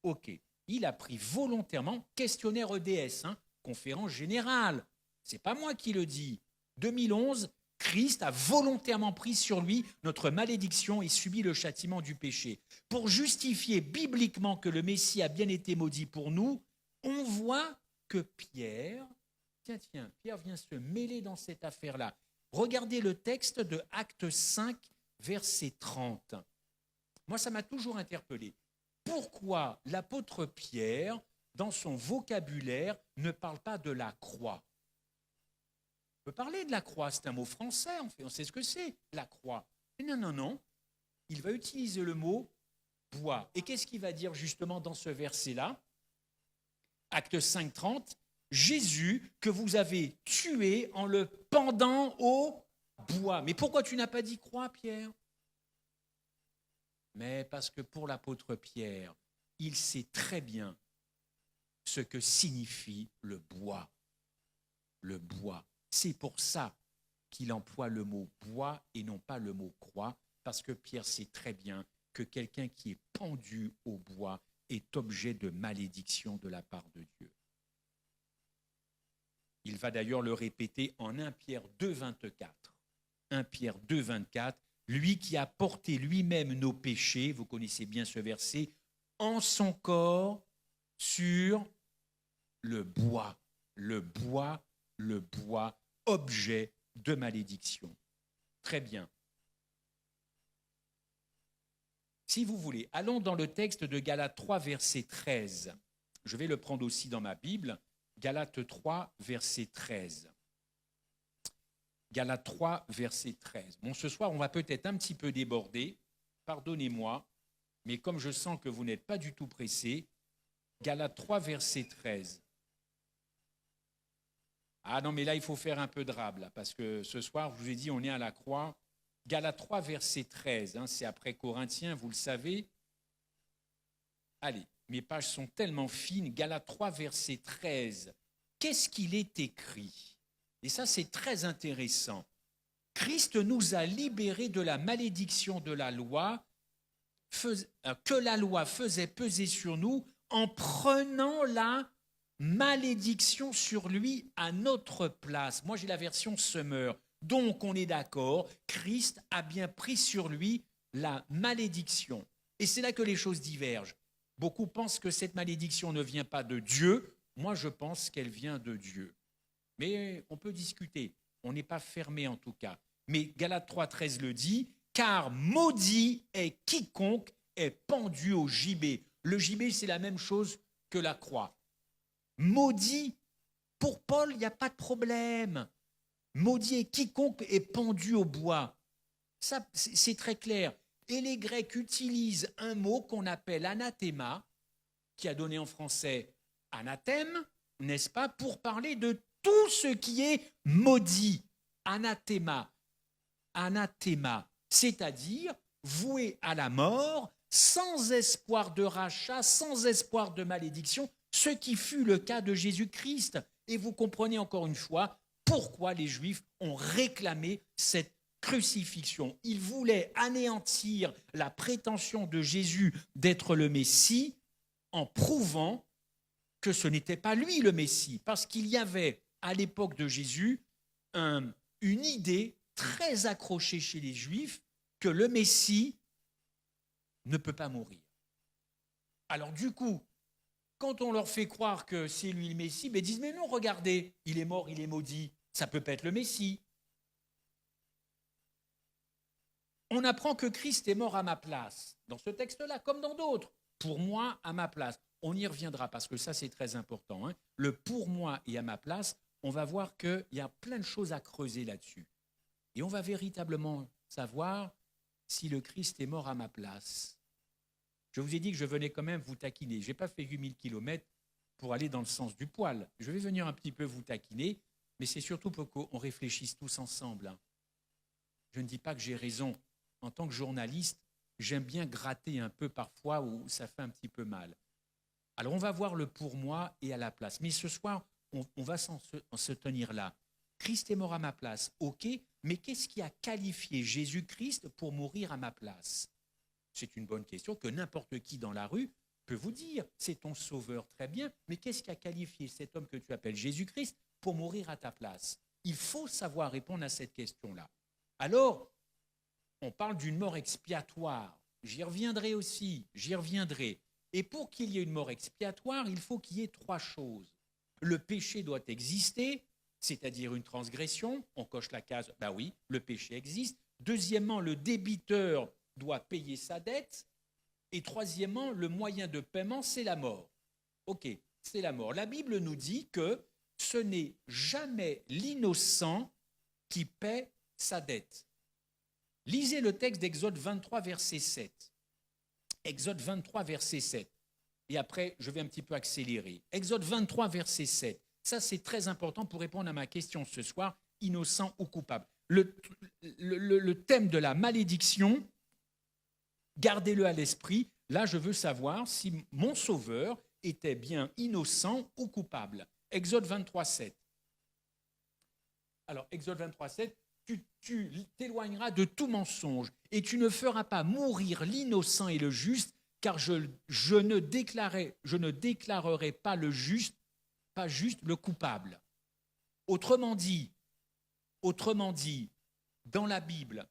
OK. Il a pris volontairement, questionnaire EDS, hein, conférence générale. Ce n'est pas moi qui le dis. 2011, Christ a volontairement pris sur lui notre malédiction et subi le châtiment du péché. Pour justifier bibliquement que le Messie a bien été maudit pour nous, on voit que Pierre vient se mêler dans cette affaire-là. Regardez le texte de Actes 5, verset 30. Moi, ça m'a toujours interpellé. Pourquoi l'apôtre Pierre, dans son vocabulaire, ne parle pas de la croix? On peut parler de la croix, c'est un mot français, on sait ce que c'est, la croix. Mais non. Il va utiliser le mot bois. Et qu'est-ce qu'il va dire justement dans ce verset-là? Acte 5, 30. Jésus que vous avez tué en le pendant au bois. Mais pourquoi tu n'as pas dit croix, Pierre? Mais parce que pour l'apôtre Pierre, il sait très bien ce que signifie le bois. Le bois. C'est pour ça qu'il emploie le mot bois et non pas le mot croix, parce que Pierre sait très bien que quelqu'un qui est pendu au bois est objet de malédiction de la part de Dieu. Il va d'ailleurs le répéter en 1 Pierre 2, 24. 1 Pierre 2, 24. Lui qui a porté lui-même nos péchés, vous connaissez bien ce verset, en son corps sur le bois, objet de malédiction. Très bien. Si vous voulez, allons dans le texte de Galates 3, verset 13. Je vais le prendre aussi dans ma Bible. Galates 3, verset 13. Galates 3, verset 13. Bon, ce soir, on va peut-être un petit peu déborder. Pardonnez-moi, mais comme je sens que vous n'êtes pas du tout pressé, Galates 3, verset 13. Ah non, mais là, il faut faire un peu de rab, là, parce que ce soir, je vous ai dit, on est à la croix. Galates 3, verset 13, c'est après Corinthiens, vous le savez. Allez, mes pages sont tellement fines. Galates 3, verset 13. Qu'est-ce qu'il est écrit? Et ça, c'est très intéressant. Christ nous a libérés de la malédiction de la loi, que la loi faisait peser sur nous en prenant la malédiction sur lui à notre place. Moi, j'ai la version Summer. Donc, on est d'accord, Christ a bien pris sur lui la malédiction. Et c'est là que les choses divergent. Beaucoup pensent que cette malédiction ne vient pas de Dieu. Moi, je pense qu'elle vient de Dieu. Mais on peut discuter. On n'est pas fermé en tout cas. Mais Galates 3,13 le dit, car maudit est quiconque est pendu au gibet. Le gibet, c'est la même chose que la croix. Maudit, pour Paul, il n'y a pas de problème. Maudit est quiconque est pendu au bois. Ça, c'est très clair. Et les Grecs utilisent un mot qu'on appelle anathéma, qui a donné en français anathème, n'est-ce pas, pour parler de tout ce qui est maudit. Anathéma. Anathéma, c'est-à-dire voué à la mort, sans espoir de rachat, sans espoir de malédiction, ce qui fut le cas de Jésus-Christ. Et vous comprenez encore une fois pourquoi les Juifs ont réclamé cette crucifixion. Ils voulaient anéantir la prétention de Jésus d'être le Messie en prouvant que ce n'était pas lui le Messie, parce qu'il y avait à l'époque de Jésus une idée très accrochée chez les Juifs que le Messie ne peut pas mourir. Alors du coup, quand on leur fait croire que c'est lui le Messie, ils disent « Mais non, regardez, il est mort, il est maudit, ça peut pas être le Messie. » On apprend que Christ est mort à ma place, dans ce texte-là, comme dans d'autres. Pour moi, à ma place. On y reviendra, parce que ça, c'est très important. Le « pour moi » et « à ma place », on va voir qu'il y a plein de choses à creuser là-dessus. Et on va véritablement savoir si le Christ est mort à ma place. Je vous ai dit que je venais quand même vous taquiner. Je n'ai pas fait 8000 km pour aller dans le sens du poil. Je vais venir un petit peu vous taquiner, mais c'est surtout pour qu'on réfléchisse tous ensemble. Je ne dis pas que j'ai raison. En tant que journaliste, j'aime bien gratter un peu parfois où ça fait un petit peu mal. Alors on va voir le pour moi et à la place. Mais ce soir, on va se tenir là. Christ est mort à ma place, ok, mais qu'est-ce qui a qualifié Jésus-Christ pour mourir à ma place? C'est une bonne question que n'importe qui dans la rue peut vous dire. C'est ton sauveur, très bien, mais qu'est-ce qui a qualifié cet homme que tu appelles Jésus-Christ pour mourir à ta place? Il faut savoir répondre à cette question-là. Alors, on parle d'une mort expiatoire. J'y reviendrai aussi, j'y reviendrai. Et pour qu'il y ait une mort expiatoire, il faut qu'il y ait trois choses. Le péché doit exister, c'est-à-dire une transgression. On coche la case, ben oui, le péché existe. Deuxièmement, le débiteur doit payer sa dette. Et troisièmement, le moyen de paiement, c'est la mort. Ok, c'est la mort. La Bible nous dit que ce n'est jamais l'innocent qui paie sa dette. Lisez le texte d'Exode 23, verset 7. Exode 23, verset 7. Et après, je vais un petit peu accélérer. Exode 23, verset 7. Ça, c'est très important pour répondre à ma question ce soir, innocent ou coupable. Le thème de la malédiction, gardez-le à l'esprit. Là, je veux savoir si mon sauveur était bien innocent ou coupable. Exode 23, 7. Alors, Exode 23, 7. Tu t'éloigneras de tout mensonge et tu ne feras pas mourir l'innocent et le juste, car je ne déclarerai pas le juste, pas juste le coupable. Autrement dit, dans la Bible,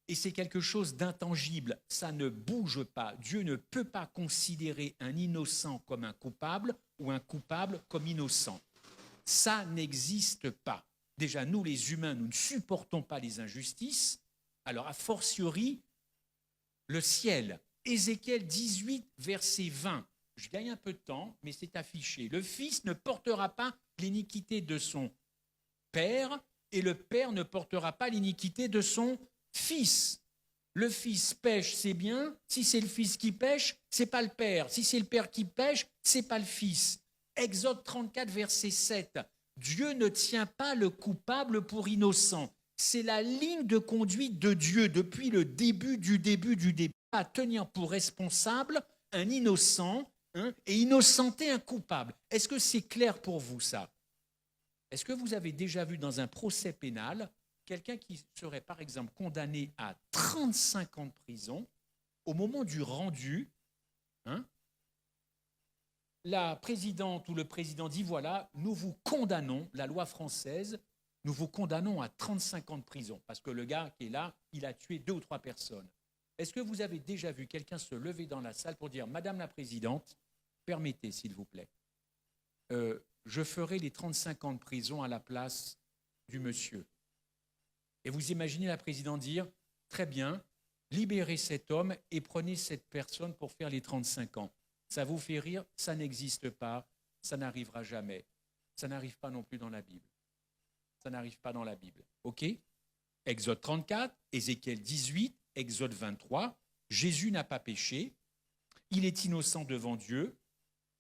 et c'est quelque chose d'intangible, ça ne bouge pas. Dieu ne peut pas considérer un innocent comme un coupable ou un coupable comme innocent. Ça n'existe pas. Déjà, nous, les humains, nous ne supportons pas les injustices. Alors, a fortiori, le ciel. Ézéchiel 18, verset 20. Je gagne un peu de temps, mais c'est affiché. Le fils ne portera pas l'iniquité de son père, et le père ne portera pas l'iniquité de son fils. Le fils pêche, c'est bien. Si c'est le fils qui pêche, c'est pas le père. Si c'est le père qui pêche, c'est pas le fils. Exode 34, verset 7. Dieu ne tient pas le coupable pour innocent. C'est la ligne de conduite de Dieu depuis le début du début du début, à tenir pour responsable un innocent et innocenter un coupable. Est-ce que c'est clair pour vous ça? Est-ce que vous avez déjà vu dans un procès pénal quelqu'un qui serait par exemple condamné à 35 ans de prison au moment du rendu, la présidente ou le président dit voilà, nous vous condamnons, la loi française, nous vous condamnons à 35 ans de prison parce que le gars qui est là, il a tué 2 ou 3 personnes. Est-ce que vous avez déjà vu quelqu'un se lever dans la salle pour dire Madame la Présidente, permettez s'il vous plaît, je ferai les 35 ans de prison à la place du monsieur. Et vous imaginez la présidente dire très bien, libérez cet homme et prenez cette personne pour faire les 35 ans. Ça vous fait rire? Ça n'existe pas, ça n'arrivera jamais. Ça n'arrive pas non plus dans la Bible. Ça n'arrive pas dans la Bible. OK? Exode 34, Ézéchiel 18, Exode 23. Jésus n'a pas péché. Il est innocent devant Dieu.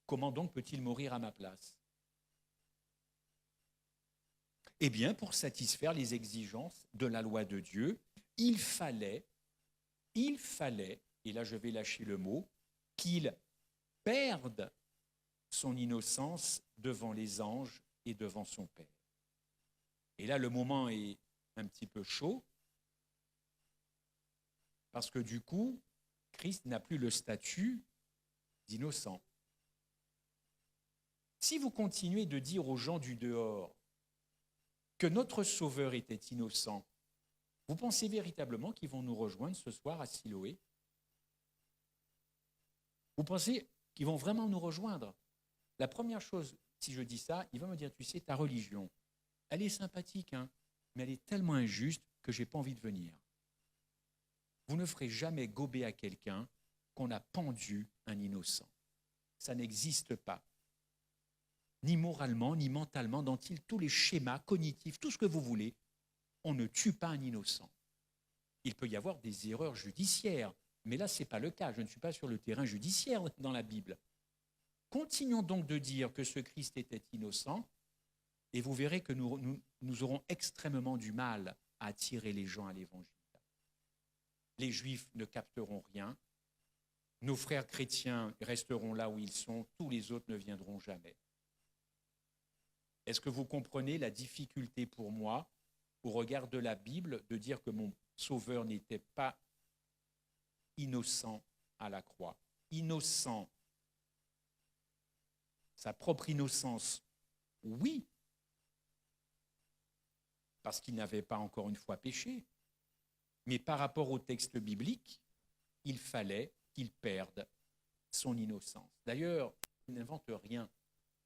Comment donc peut-il mourir à ma place? Eh bien, pour satisfaire les exigences de la loi de Dieu, il fallait, et là je vais lâcher le mot, qu'il perde son innocence devant les anges et devant son Père. Et là, le moment est un petit peu chaud, parce que du coup, Christ n'a plus le statut d'innocent. Si vous continuez de dire aux gens du dehors que notre Sauveur était innocent, vous pensez véritablement qu'ils vont nous rejoindre ce soir à Siloé? Vous pensez qu'ils vont vraiment nous rejoindre? La première chose, si je dis ça, ils vont me dire, tu sais, ta religion, elle est sympathique, mais elle est tellement injuste que je n'ai pas envie de venir. Vous ne ferez jamais gober à quelqu'un qu'on a pendu un innocent. Ça n'existe pas. Ni moralement, ni mentalement, dans tous les schémas cognitifs, tout ce que vous voulez, on ne tue pas un innocent. Il peut y avoir des erreurs judiciaires, mais là, ce n'est pas le cas. Je ne suis pas sur le terrain judiciaire dans la Bible. Continuons donc de dire que ce Christ était innocent, et vous verrez que nous aurons extrêmement du mal à attirer les gens à l'Évangile. Les Juifs ne capteront rien, nos frères chrétiens resteront là où ils sont, tous les autres ne viendront jamais. Est-ce que vous comprenez la difficulté pour moi, au regard de la Bible, de dire que mon Sauveur n'était pas innocent à la croix? Innocent. Sa propre innocence, oui, parce qu'il n'avait pas encore une fois péché. Mais par rapport au texte biblique, il fallait qu'il perde son innocence. D'ailleurs, il n'invente rien.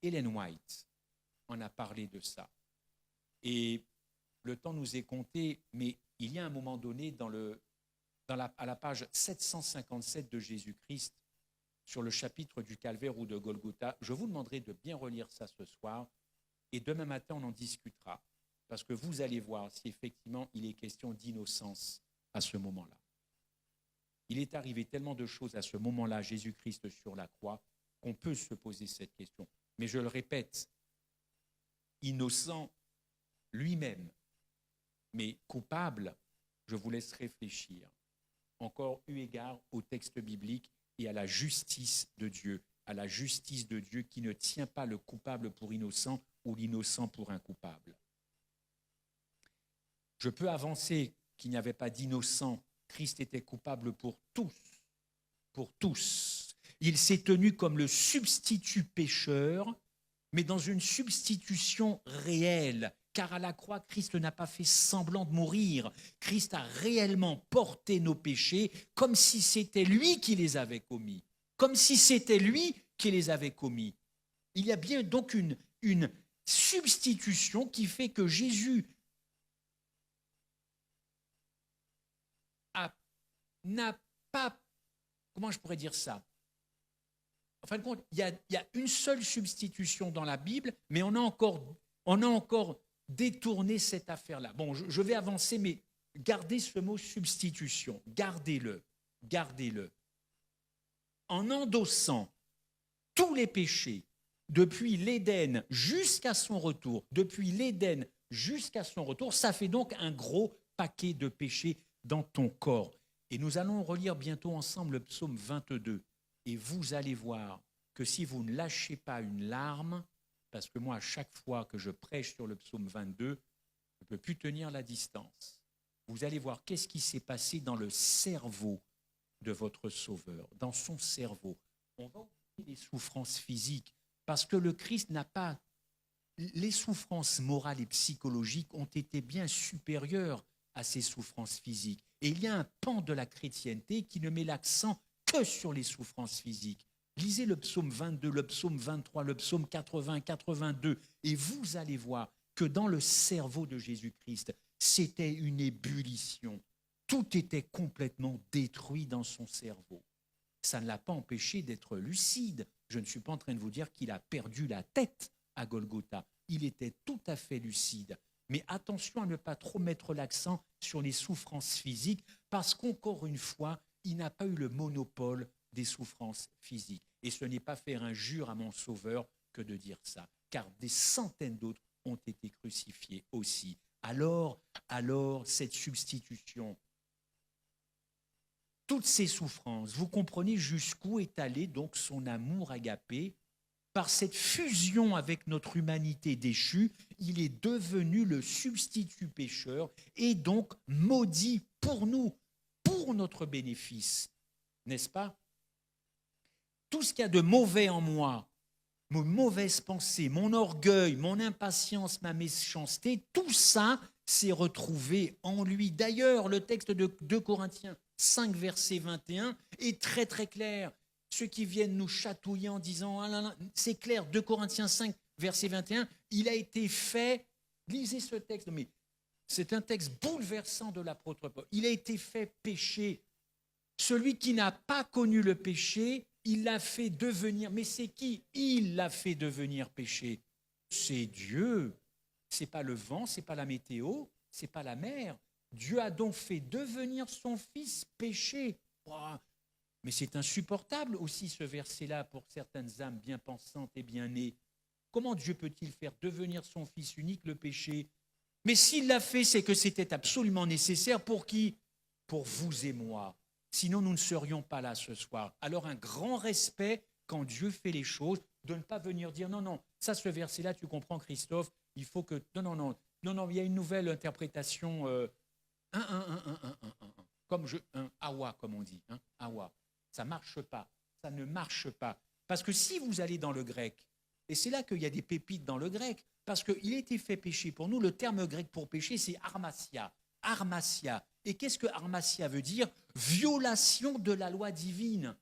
Ellen White en a parlé de ça. Et le temps nous est compté, mais il y a un moment donné à la page 757 de Jésus-Christ, sur le chapitre du Calvaire ou de Golgotha, je vous demanderai de bien relire ça ce soir, et demain matin on en discutera, parce que vous allez voir si effectivement il est question d'innocence à ce moment-là. Il est arrivé tellement de choses à ce moment-là, Jésus-Christ sur la croix, qu'on peut se poser cette question. Mais je le répète, innocent lui-même, mais coupable, je vous laisse réfléchir. Encore eu égard au texte biblique et à la justice de Dieu, qui ne tient pas le coupable pour innocent ou l'innocent pour un coupable. Je peux avancer qu'il n'y avait pas d'innocent. Christ était coupable pour tous. Pour tous. Il s'est tenu comme le substitut pécheur, mais dans une substitution réelle. Car à la croix, Christ n'a pas fait semblant de mourir. Christ a réellement porté nos péchés comme si c'était lui qui les avait commis. Comme si c'était lui qui les avait commis. Il y a bien donc une substitution qui fait que Jésus n'a pas, comment je pourrais dire ça? En fin de compte, il y a une seule substitution dans la Bible, mais on a encore détourné cette affaire-là. Bon, je vais avancer, mais gardez ce mot substitution, gardez-le. En endossant tous les péchés depuis l'Éden jusqu'à son retour, ça fait donc un gros paquet de péchés dans ton corps. Et nous allons relire bientôt ensemble le psaume 22. Et vous allez voir que si vous ne lâchez pas une larme, parce que moi, à chaque fois que je prêche sur le psaume 22, je ne peux plus tenir la distance. Vous allez voir qu'est-ce qui s'est passé dans le cerveau de votre Sauveur, dans son cerveau. On va oublier les souffrances physiques, parce que le Christ n'a pas... Les souffrances morales et psychologiques ont été bien supérieures à ces souffrances physiques. Et il y a un pan de la chrétienté qui ne met l'accent que sur les souffrances physiques. Lisez le psaume 22, le psaume 23, le psaume 80, 82, et vous allez voir que dans le cerveau de Jésus-Christ, c'était une ébullition. Tout était complètement détruit dans son cerveau. Ça ne l'a pas empêché d'être lucide. Je ne suis pas en train de vous dire qu'il a perdu la tête à Golgotha. Il était tout à fait lucide. Mais attention à ne pas trop mettre l'accent sur les souffrances physiques, parce qu'encore une fois, il n'a pas eu le monopole des souffrances physiques. Et ce n'est pas faire injure à mon Sauveur que de dire ça, car des centaines d'autres ont été crucifiés aussi. Alors, cette substitution, toutes ces souffrances, vous comprenez jusqu'où est allé donc son amour agapé. Par cette fusion avec notre humanité déchue, il est devenu le substitut pécheur et donc maudit pour nous, pour notre bénéfice. N'est-ce pas? Tout ce qu'il y a de mauvais en moi, mes mauvaises pensées, mon orgueil, mon impatience, ma méchanceté, tout ça s'est retrouvé en lui. D'ailleurs, le texte de 2 Corinthiens 5, verset 21 est très très clair. Ceux qui viennent nous chatouiller en disant « Ah là là, c'est clair, 2 Corinthiens 5, verset 21, il a été fait, lisez ce texte, mais c'est un texte bouleversant de l'apôtre Paul, il a été fait péché. Celui qui n'a pas connu le péché, il l'a fait devenir. Mais c'est qui? Il l'a fait devenir péché. C'est Dieu. Ce n'est pas le vent, ce n'est pas la météo, ce n'est pas la mer. Dieu a donc fait devenir son fils péché. Wow. Mais c'est insupportable aussi ce verset-là pour certaines âmes bien pensantes et bien nées. Comment Dieu peut-il faire devenir son fils unique le péché? Mais s'il l'a fait, c'est que c'était absolument nécessaire pour qui? Pour vous et moi. Sinon, nous ne serions pas là ce soir. Alors, un grand respect quand Dieu fait les choses, de ne pas venir dire non, non, ça, ce verset-là, tu comprends, Christophe, il faut que. Non, il y a une nouvelle interprétation. Comme un awa, comme on dit. Awa. Ça ne marche pas. Ça ne marche pas. Parce que si vous allez dans le grec, et c'est là qu'il y a des pépites dans le grec, parce qu'il a été fait péché pour nous, le terme grec pour péché, c'est armasia. Armasia. Et qu'est-ce que armasia veut dire? Violation de la loi divine.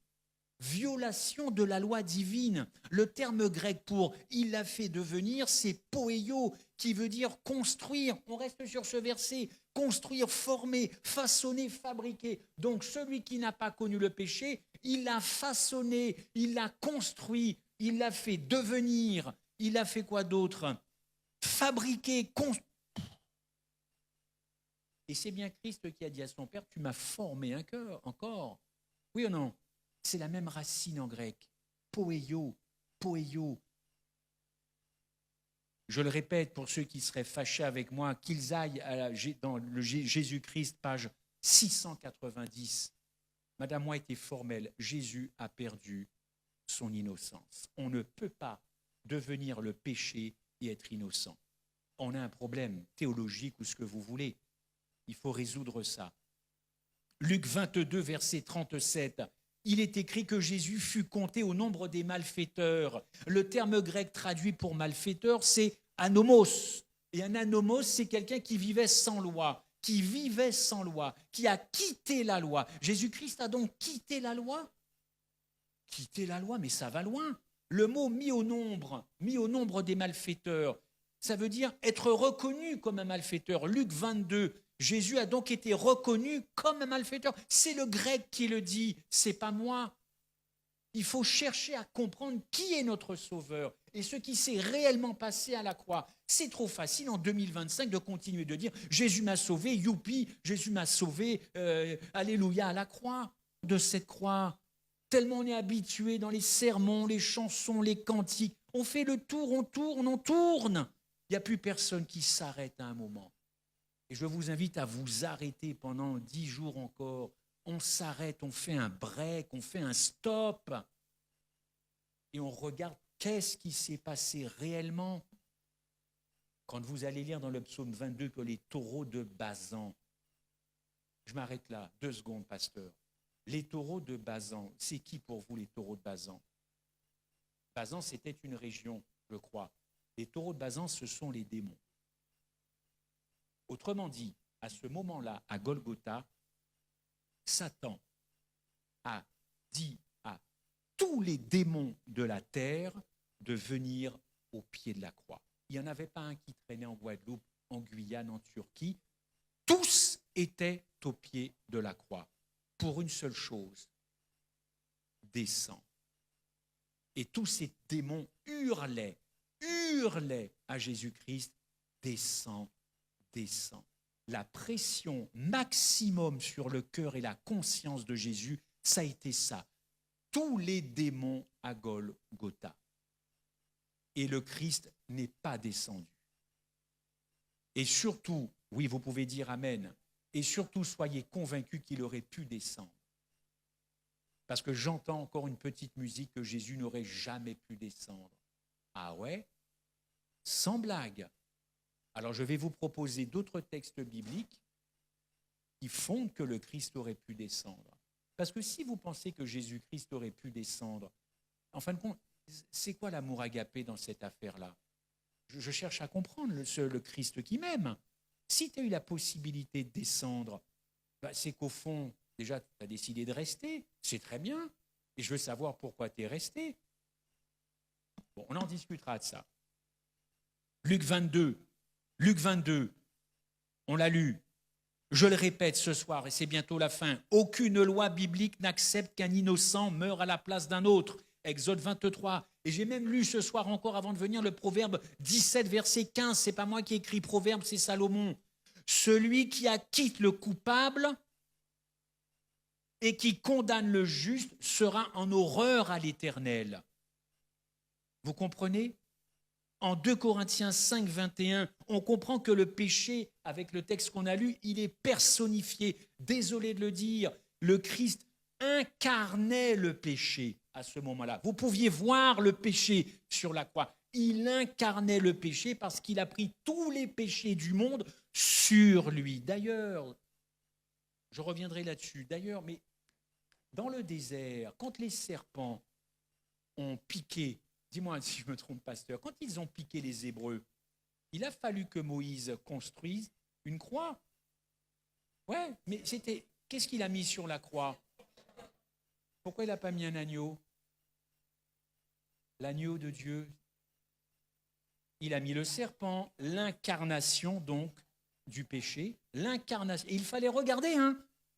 Violation de la loi divine. Le terme grec pour « il l'a fait devenir », c'est poeio, qui veut dire construire. On reste sur ce verset. Construire, former, façonner, fabriquer. Donc celui qui n'a pas connu le péché, il l'a façonné, il l'a construit, il l'a fait devenir. Il a fait quoi d'autre? Fabriquer, construire. Et c'est bien Christ qui a dit à son Père, tu m'as formé un cœur, encore. Oui ou non? C'est la même racine en grec. Poeio, poeio. Je le répète pour ceux qui seraient fâchés avec moi, qu'ils aillent dans le Jésus-Christ, page 690. Madame White est formelle. Jésus a perdu son innocence. On ne peut pas devenir le péché et être innocent. On a un problème théologique ou ce que vous voulez. Il faut résoudre ça. Luc 22, verset 37. Il est écrit que Jésus fut compté au nombre des malfaiteurs. Le terme grec traduit pour malfaiteur, c'est anomos. Et un anomos, c'est quelqu'un qui vivait sans loi, qui a quitté la loi. Jésus-Christ a donc quitté la loi? Quitter la loi, mais ça va loin. Le mot mis au nombre des malfaiteurs, ça veut dire être reconnu comme un malfaiteur. Luc 22, Jésus a donc été reconnu comme un malfaiteur. C'est le grec qui le dit, c'est pas moi. Il faut chercher à comprendre qui est notre Sauveur et ce qui s'est réellement passé à la croix. C'est trop facile en 2025 de continuer de dire « Jésus m'a sauvé, youpi, Jésus m'a sauvé, alléluia à la croix ». De cette croix, tellement on est habitué dans les sermons, les chansons, les cantiques, On fait le tour, on tourne, on tourne. Il n'y a plus personne qui s'arrête à un moment. Et je vous invite à vous arrêter pendant 10 jours encore. On s'arrête, on fait un break, on fait un stop. Et on regarde qu'est-ce qui s'est passé réellement. Quand vous allez lire dans le psaume 22 que les taureaux de Basan, je m'arrête là, 2 secondes, pasteur. Les taureaux de Basan, c'est qui pour vous les taureaux de Basan? Basan, c'était une région, je crois. Les taureaux de Basan, ce sont les démons. Autrement dit, à ce moment-là, à Golgotha, Satan a dit à tous les démons de la terre de venir au pied de la croix. Il n'y en avait pas un qui traînait en Guadeloupe, en Guyane, en Turquie. Tous étaient au pied de la croix pour une seule chose, descends. Et tous ces démons hurlaient à Jésus-Christ, descends, descends. La pression maximum sur le cœur et la conscience de Jésus, ça a été ça. Tous les démons à Golgotha. Et le Christ n'est pas descendu. Et surtout, oui, vous pouvez dire Amen, et surtout soyez convaincus qu'il aurait pu descendre. Parce que j'entends encore une petite musique que Jésus n'aurait jamais pu descendre. Ah ouais? Sans blague. Alors je vais vous proposer d'autres textes bibliques qui fondent que le Christ aurait pu descendre. Parce que si vous pensez que Jésus-Christ aurait pu descendre, en fin de compte, c'est quoi l'amour agapé dans cette affaire-là? Je cherche à comprendre le Christ qui m'aime. Si tu as eu la possibilité de descendre, c'est qu'au fond, déjà, tu as décidé de rester. C'est très bien. Et je veux savoir pourquoi tu es resté. Bon, on en discutera de ça. Luc 22, on l'a lu. Je le répète ce soir, et c'est bientôt la fin. Aucune loi biblique n'accepte qu'un innocent meure à la place d'un autre. Exode 23. Et j'ai même lu ce soir encore, avant de venir, le Proverbe 17, verset 15. C'est pas moi qui ai écrit Proverbe, c'est Salomon. Celui qui acquitte le coupable et qui condamne le juste sera en horreur à l'Éternel. Vous comprenez? En 2 Corinthiens 5, 21, on comprend que le péché, avec le texte qu'on a lu, il est personnifié. Désolé de le dire, le Christ incarnait le péché à ce moment-là. Vous pouviez voir le péché sur la croix. Il incarnait le péché parce qu'il a pris tous les péchés du monde sur lui. D'ailleurs, je reviendrai là-dessus. D'ailleurs, mais dans le désert, quand les serpents ont piqué, dis-moi si je me trompe, pasteur, quand ils ont piqué les Hébreux, il a fallu que Moïse construise une croix. Ouais, mais c'était, qu'est-ce qu'il a mis sur la croix? Pourquoi il n'a pas mis un agneau? L'agneau de Dieu. Il a mis le serpent, l'incarnation donc du péché, l'incarnation. Et il fallait regarder,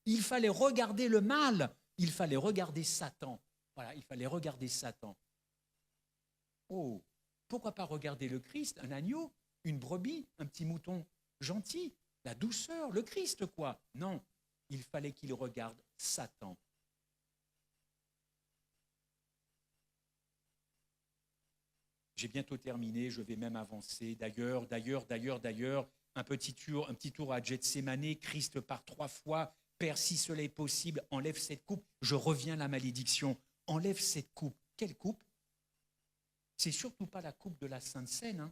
il fallait regarder le mal, il fallait regarder Satan. Voilà, il fallait regarder Satan. Oh, pourquoi pas regarder le Christ, un agneau, une brebis, un petit mouton gentil, la douceur, le Christ quoi? Non, il fallait qu'il regarde Satan. J'ai bientôt terminé, je vais même avancer. D'ailleurs, un petit tour à Gethsémané, Christ part 3 fois. Père, si cela est possible, enlève cette coupe. Je reviens à la malédiction. Enlève cette coupe. Quelle coupe? C'est surtout pas la coupe de la Sainte Seine.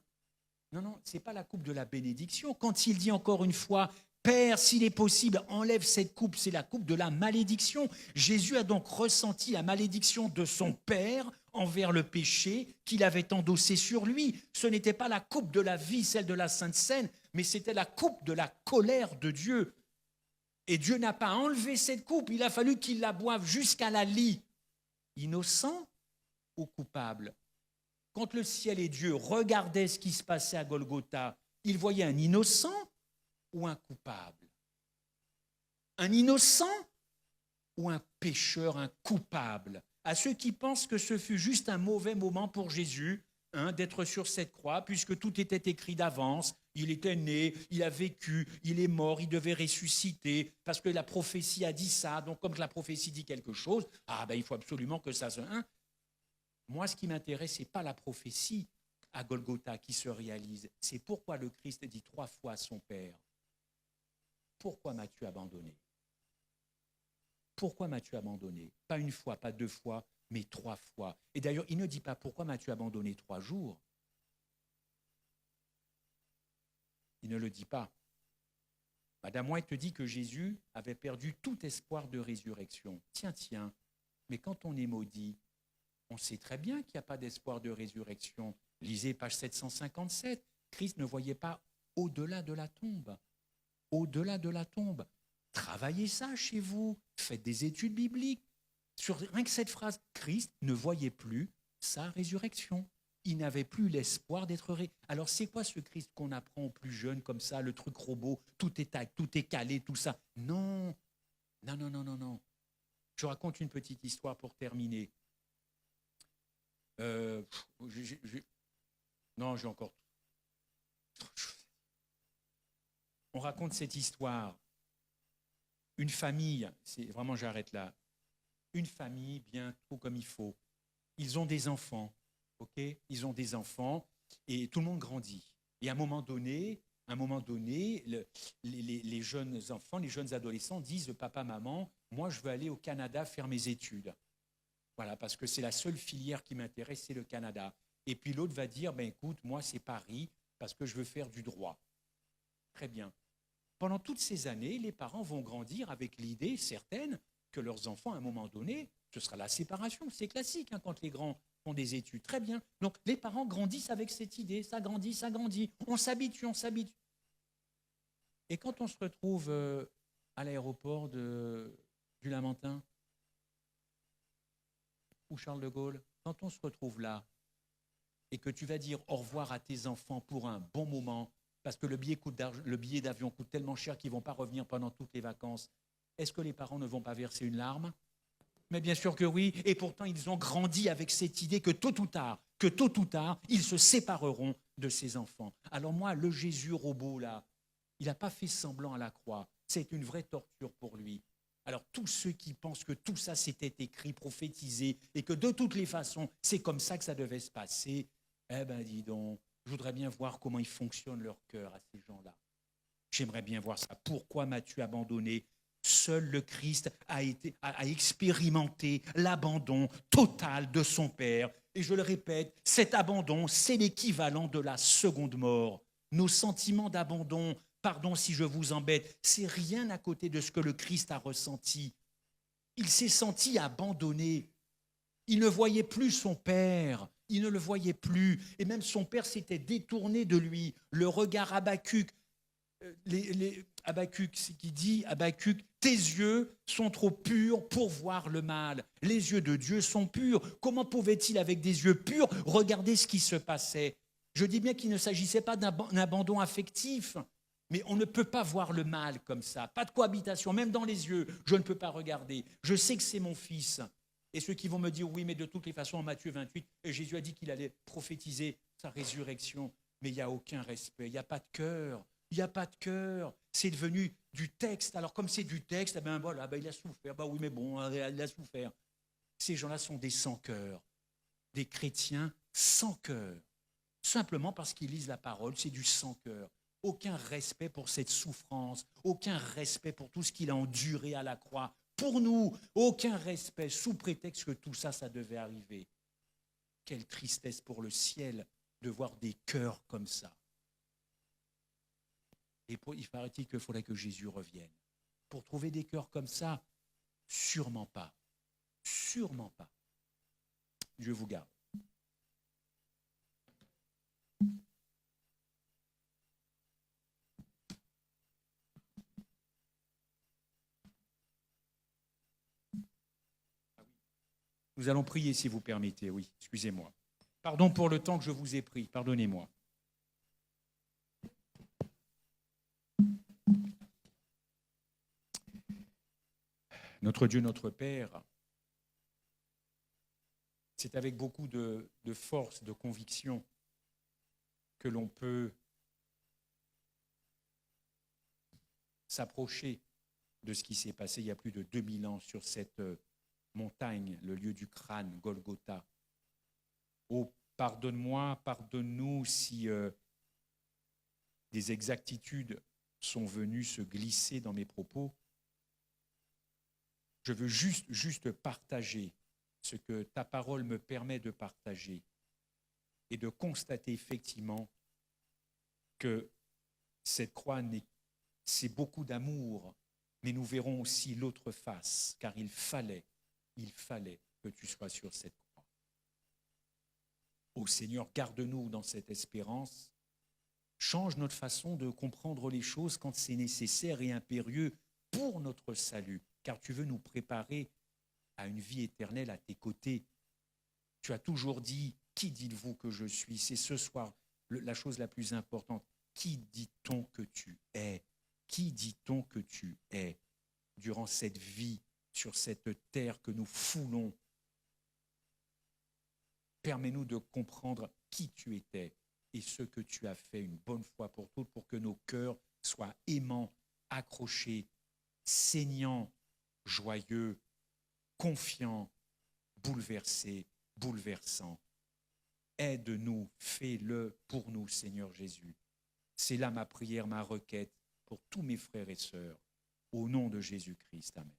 Non, c'est pas la coupe de la bénédiction. Quand il dit encore une fois, Père, s'il est possible, enlève cette coupe, c'est la coupe de la malédiction. Jésus a donc ressenti la malédiction de son Père envers le péché qu'il avait endossé sur lui. Ce n'était pas la coupe de la vie, celle de la Sainte Seine, mais c'était la coupe de la colère de Dieu. Et Dieu n'a pas enlevé cette coupe, il a fallu qu'il la boive jusqu'à la lie. Innocent ou coupable? Quand le ciel et Dieu regardaient ce qui se passait à Golgotha, ils voyaient un innocent ou un coupable? Un innocent ou un pécheur, un coupable? À ceux qui pensent que ce fut juste un mauvais moment pour Jésus, d'être sur cette croix, puisque tout était écrit d'avance. Il était né, il a vécu, il est mort, il devait ressusciter, parce que la prophétie a dit ça. Donc comme la prophétie dit quelque chose, il faut absolument que ça se... Moi, ce qui m'intéresse, ce n'est pas la prophétie à Golgotha qui se réalise. C'est pourquoi le Christ dit 3 fois à son Père, « Pourquoi m'as-tu abandonné ?» Pourquoi m'as-tu abandonné? Pas 1 fois, pas 2 fois, mais 3 fois. Et d'ailleurs, il ne dit pas « Pourquoi m'as-tu abandonné 3 jours ?» Il ne le dit pas. Madame White te dit que Jésus avait perdu tout espoir de résurrection. Tiens, mais quand on est maudit, on sait très bien qu'il n'y a pas d'espoir de résurrection. Lisez page 757. Christ ne voyait pas au-delà de la tombe. Au-delà de la tombe. Travaillez ça chez vous. Faites des études bibliques. Sur rien que cette phrase, Christ ne voyait plus sa résurrection. Il n'avait plus l'espoir d'être Alors, c'est quoi ce Christ qu'on apprend aux plus jeunes comme ça, le truc robot, tout est calé, tout ça? Non. Je raconte une petite histoire pour terminer. Non, j'ai encore... On raconte cette histoire. Une famille, vraiment j'arrête là. Une famille, bien tout comme il faut. Ils ont des enfants, ok? Ils ont des enfants et tout le monde grandit. Et à un moment donné, les jeunes enfants, les jeunes adolescents disent « Papa, maman, moi je veux aller au Canada faire mes études. » Voilà, parce que c'est la seule filière qui m'intéresse, c'est le Canada. Et puis l'autre va dire « Écoute, moi c'est Paris parce que je veux faire du droit. » Très bien. Pendant toutes ces années, les parents vont grandir avec l'idée certaine que leurs enfants, à un moment donné, ce sera la séparation. C'est classique quand les grands font des études. Très bien. Donc, les parents grandissent avec cette idée. Ça grandit. On s'habitue. Et quand on se retrouve à l'aéroport du Lamentin ou Charles de Gaulle, quand on se retrouve là et que tu vas dire au revoir à tes enfants pour un bon moment, parce que le billet d'avion coûte tellement cher qu'ils ne vont pas revenir pendant toutes les vacances, est-ce que les parents ne vont pas verser une larme? Mais bien sûr que oui, et pourtant ils ont grandi avec cette idée que tôt ou tard, ils se sépareront de ces enfants. Alors moi, le Jésus robot là, il n'a pas fait semblant à la croix, c'est une vraie torture pour lui. Alors tous ceux qui pensent que tout ça s'était écrit, prophétisé, et que de toutes les façons, c'est comme ça que ça devait se passer, eh ben dis donc, je voudrais bien voir comment ils fonctionnent leur cœur à ces gens-là. J'aimerais bien voir ça. Pourquoi m'as-tu abandonné? Seul le Christ a expérimenté l'abandon total de son Père. Et je le répète, cet abandon, c'est l'équivalent de la seconde mort. Nos sentiments d'abandon, pardon si je vous embête, c'est rien à côté de ce que le Christ a ressenti. Il s'est senti abandonné. Il ne voyait plus son Père. Il ne le voyait plus. Et même son Père s'était détourné de lui. Le regard Habacuc, Habacuc, c'est qui dit, Habacuc, tes yeux sont trop purs pour voir le mal. Les yeux de Dieu sont purs. Comment pouvait-il, avec des yeux purs, regarder ce qui se passait? Je dis bien qu'il ne s'agissait pas d'un abandon affectif, mais on ne peut pas voir le mal comme ça. Pas de cohabitation, même dans les yeux, je ne peux pas regarder. Je sais que c'est mon fils. Et ceux qui vont me dire, oui, mais de toutes les façons, en Matthieu 28, Jésus a dit qu'il allait prophétiser sa résurrection. Mais il n'y a aucun respect, il n'y a pas de cœur. Il n'y a pas de cœur. C'est devenu du texte. Alors, comme c'est du texte, il a souffert. Oui, mais bon, il a souffert. Ces gens-là sont des sans-cœur, des chrétiens sans cœur. Simplement parce qu'ils lisent la parole, c'est du sans-cœur. Aucun respect pour cette souffrance, aucun respect pour tout ce qu'il a enduré à la croix. Pour nous, aucun respect, sous prétexte que tout ça, ça devait arriver. Quelle tristesse pour le ciel de voir des cœurs comme ça. Et il paraît-il qu'il faudrait que Jésus revienne. Pour trouver des cœurs comme ça, sûrement pas. Sûrement pas. Dieu vous garde. Nous allons prier si vous permettez, oui, excusez-moi. Pardon pour le temps que je vous ai pris, pardonnez-moi. Notre Dieu, notre Père, c'est avec beaucoup de force, de conviction que l'on peut s'approcher de ce qui s'est passé il y a plus de 2000 ans sur cette montagne, le lieu du crâne, Golgotha. Pardonne-moi, pardonne-nous si des exactitudes sont venues se glisser dans mes propos. Je veux juste partager ce que ta parole me permet de partager et de constater effectivement que cette croix, c'est beaucoup d'amour, mais nous verrons aussi l'autre face, car il fallait que tu sois sur cette croix. Ô Seigneur, garde-nous dans cette espérance, change notre façon de comprendre les choses quand c'est nécessaire et impérieux pour notre salut, car tu veux nous préparer à une vie éternelle à tes côtés. Tu as toujours dit, qui dites-vous que je suis? C'est ce soir la chose la plus importante. Qui dit-on que tu es? Qui dit-on que tu es durant cette vie, sur cette terre que nous foulons? Permets-nous de comprendre qui tu étais et ce que tu as fait une bonne fois pour toutes, pour que nos cœurs soient aimants, accrochés, saignants, joyeux, confiants, bouleversés, bouleversants. Aide-nous, fais-le pour nous, Seigneur Jésus. C'est là ma prière, ma requête pour tous mes frères et sœurs, au nom de Jésus-Christ. Amen.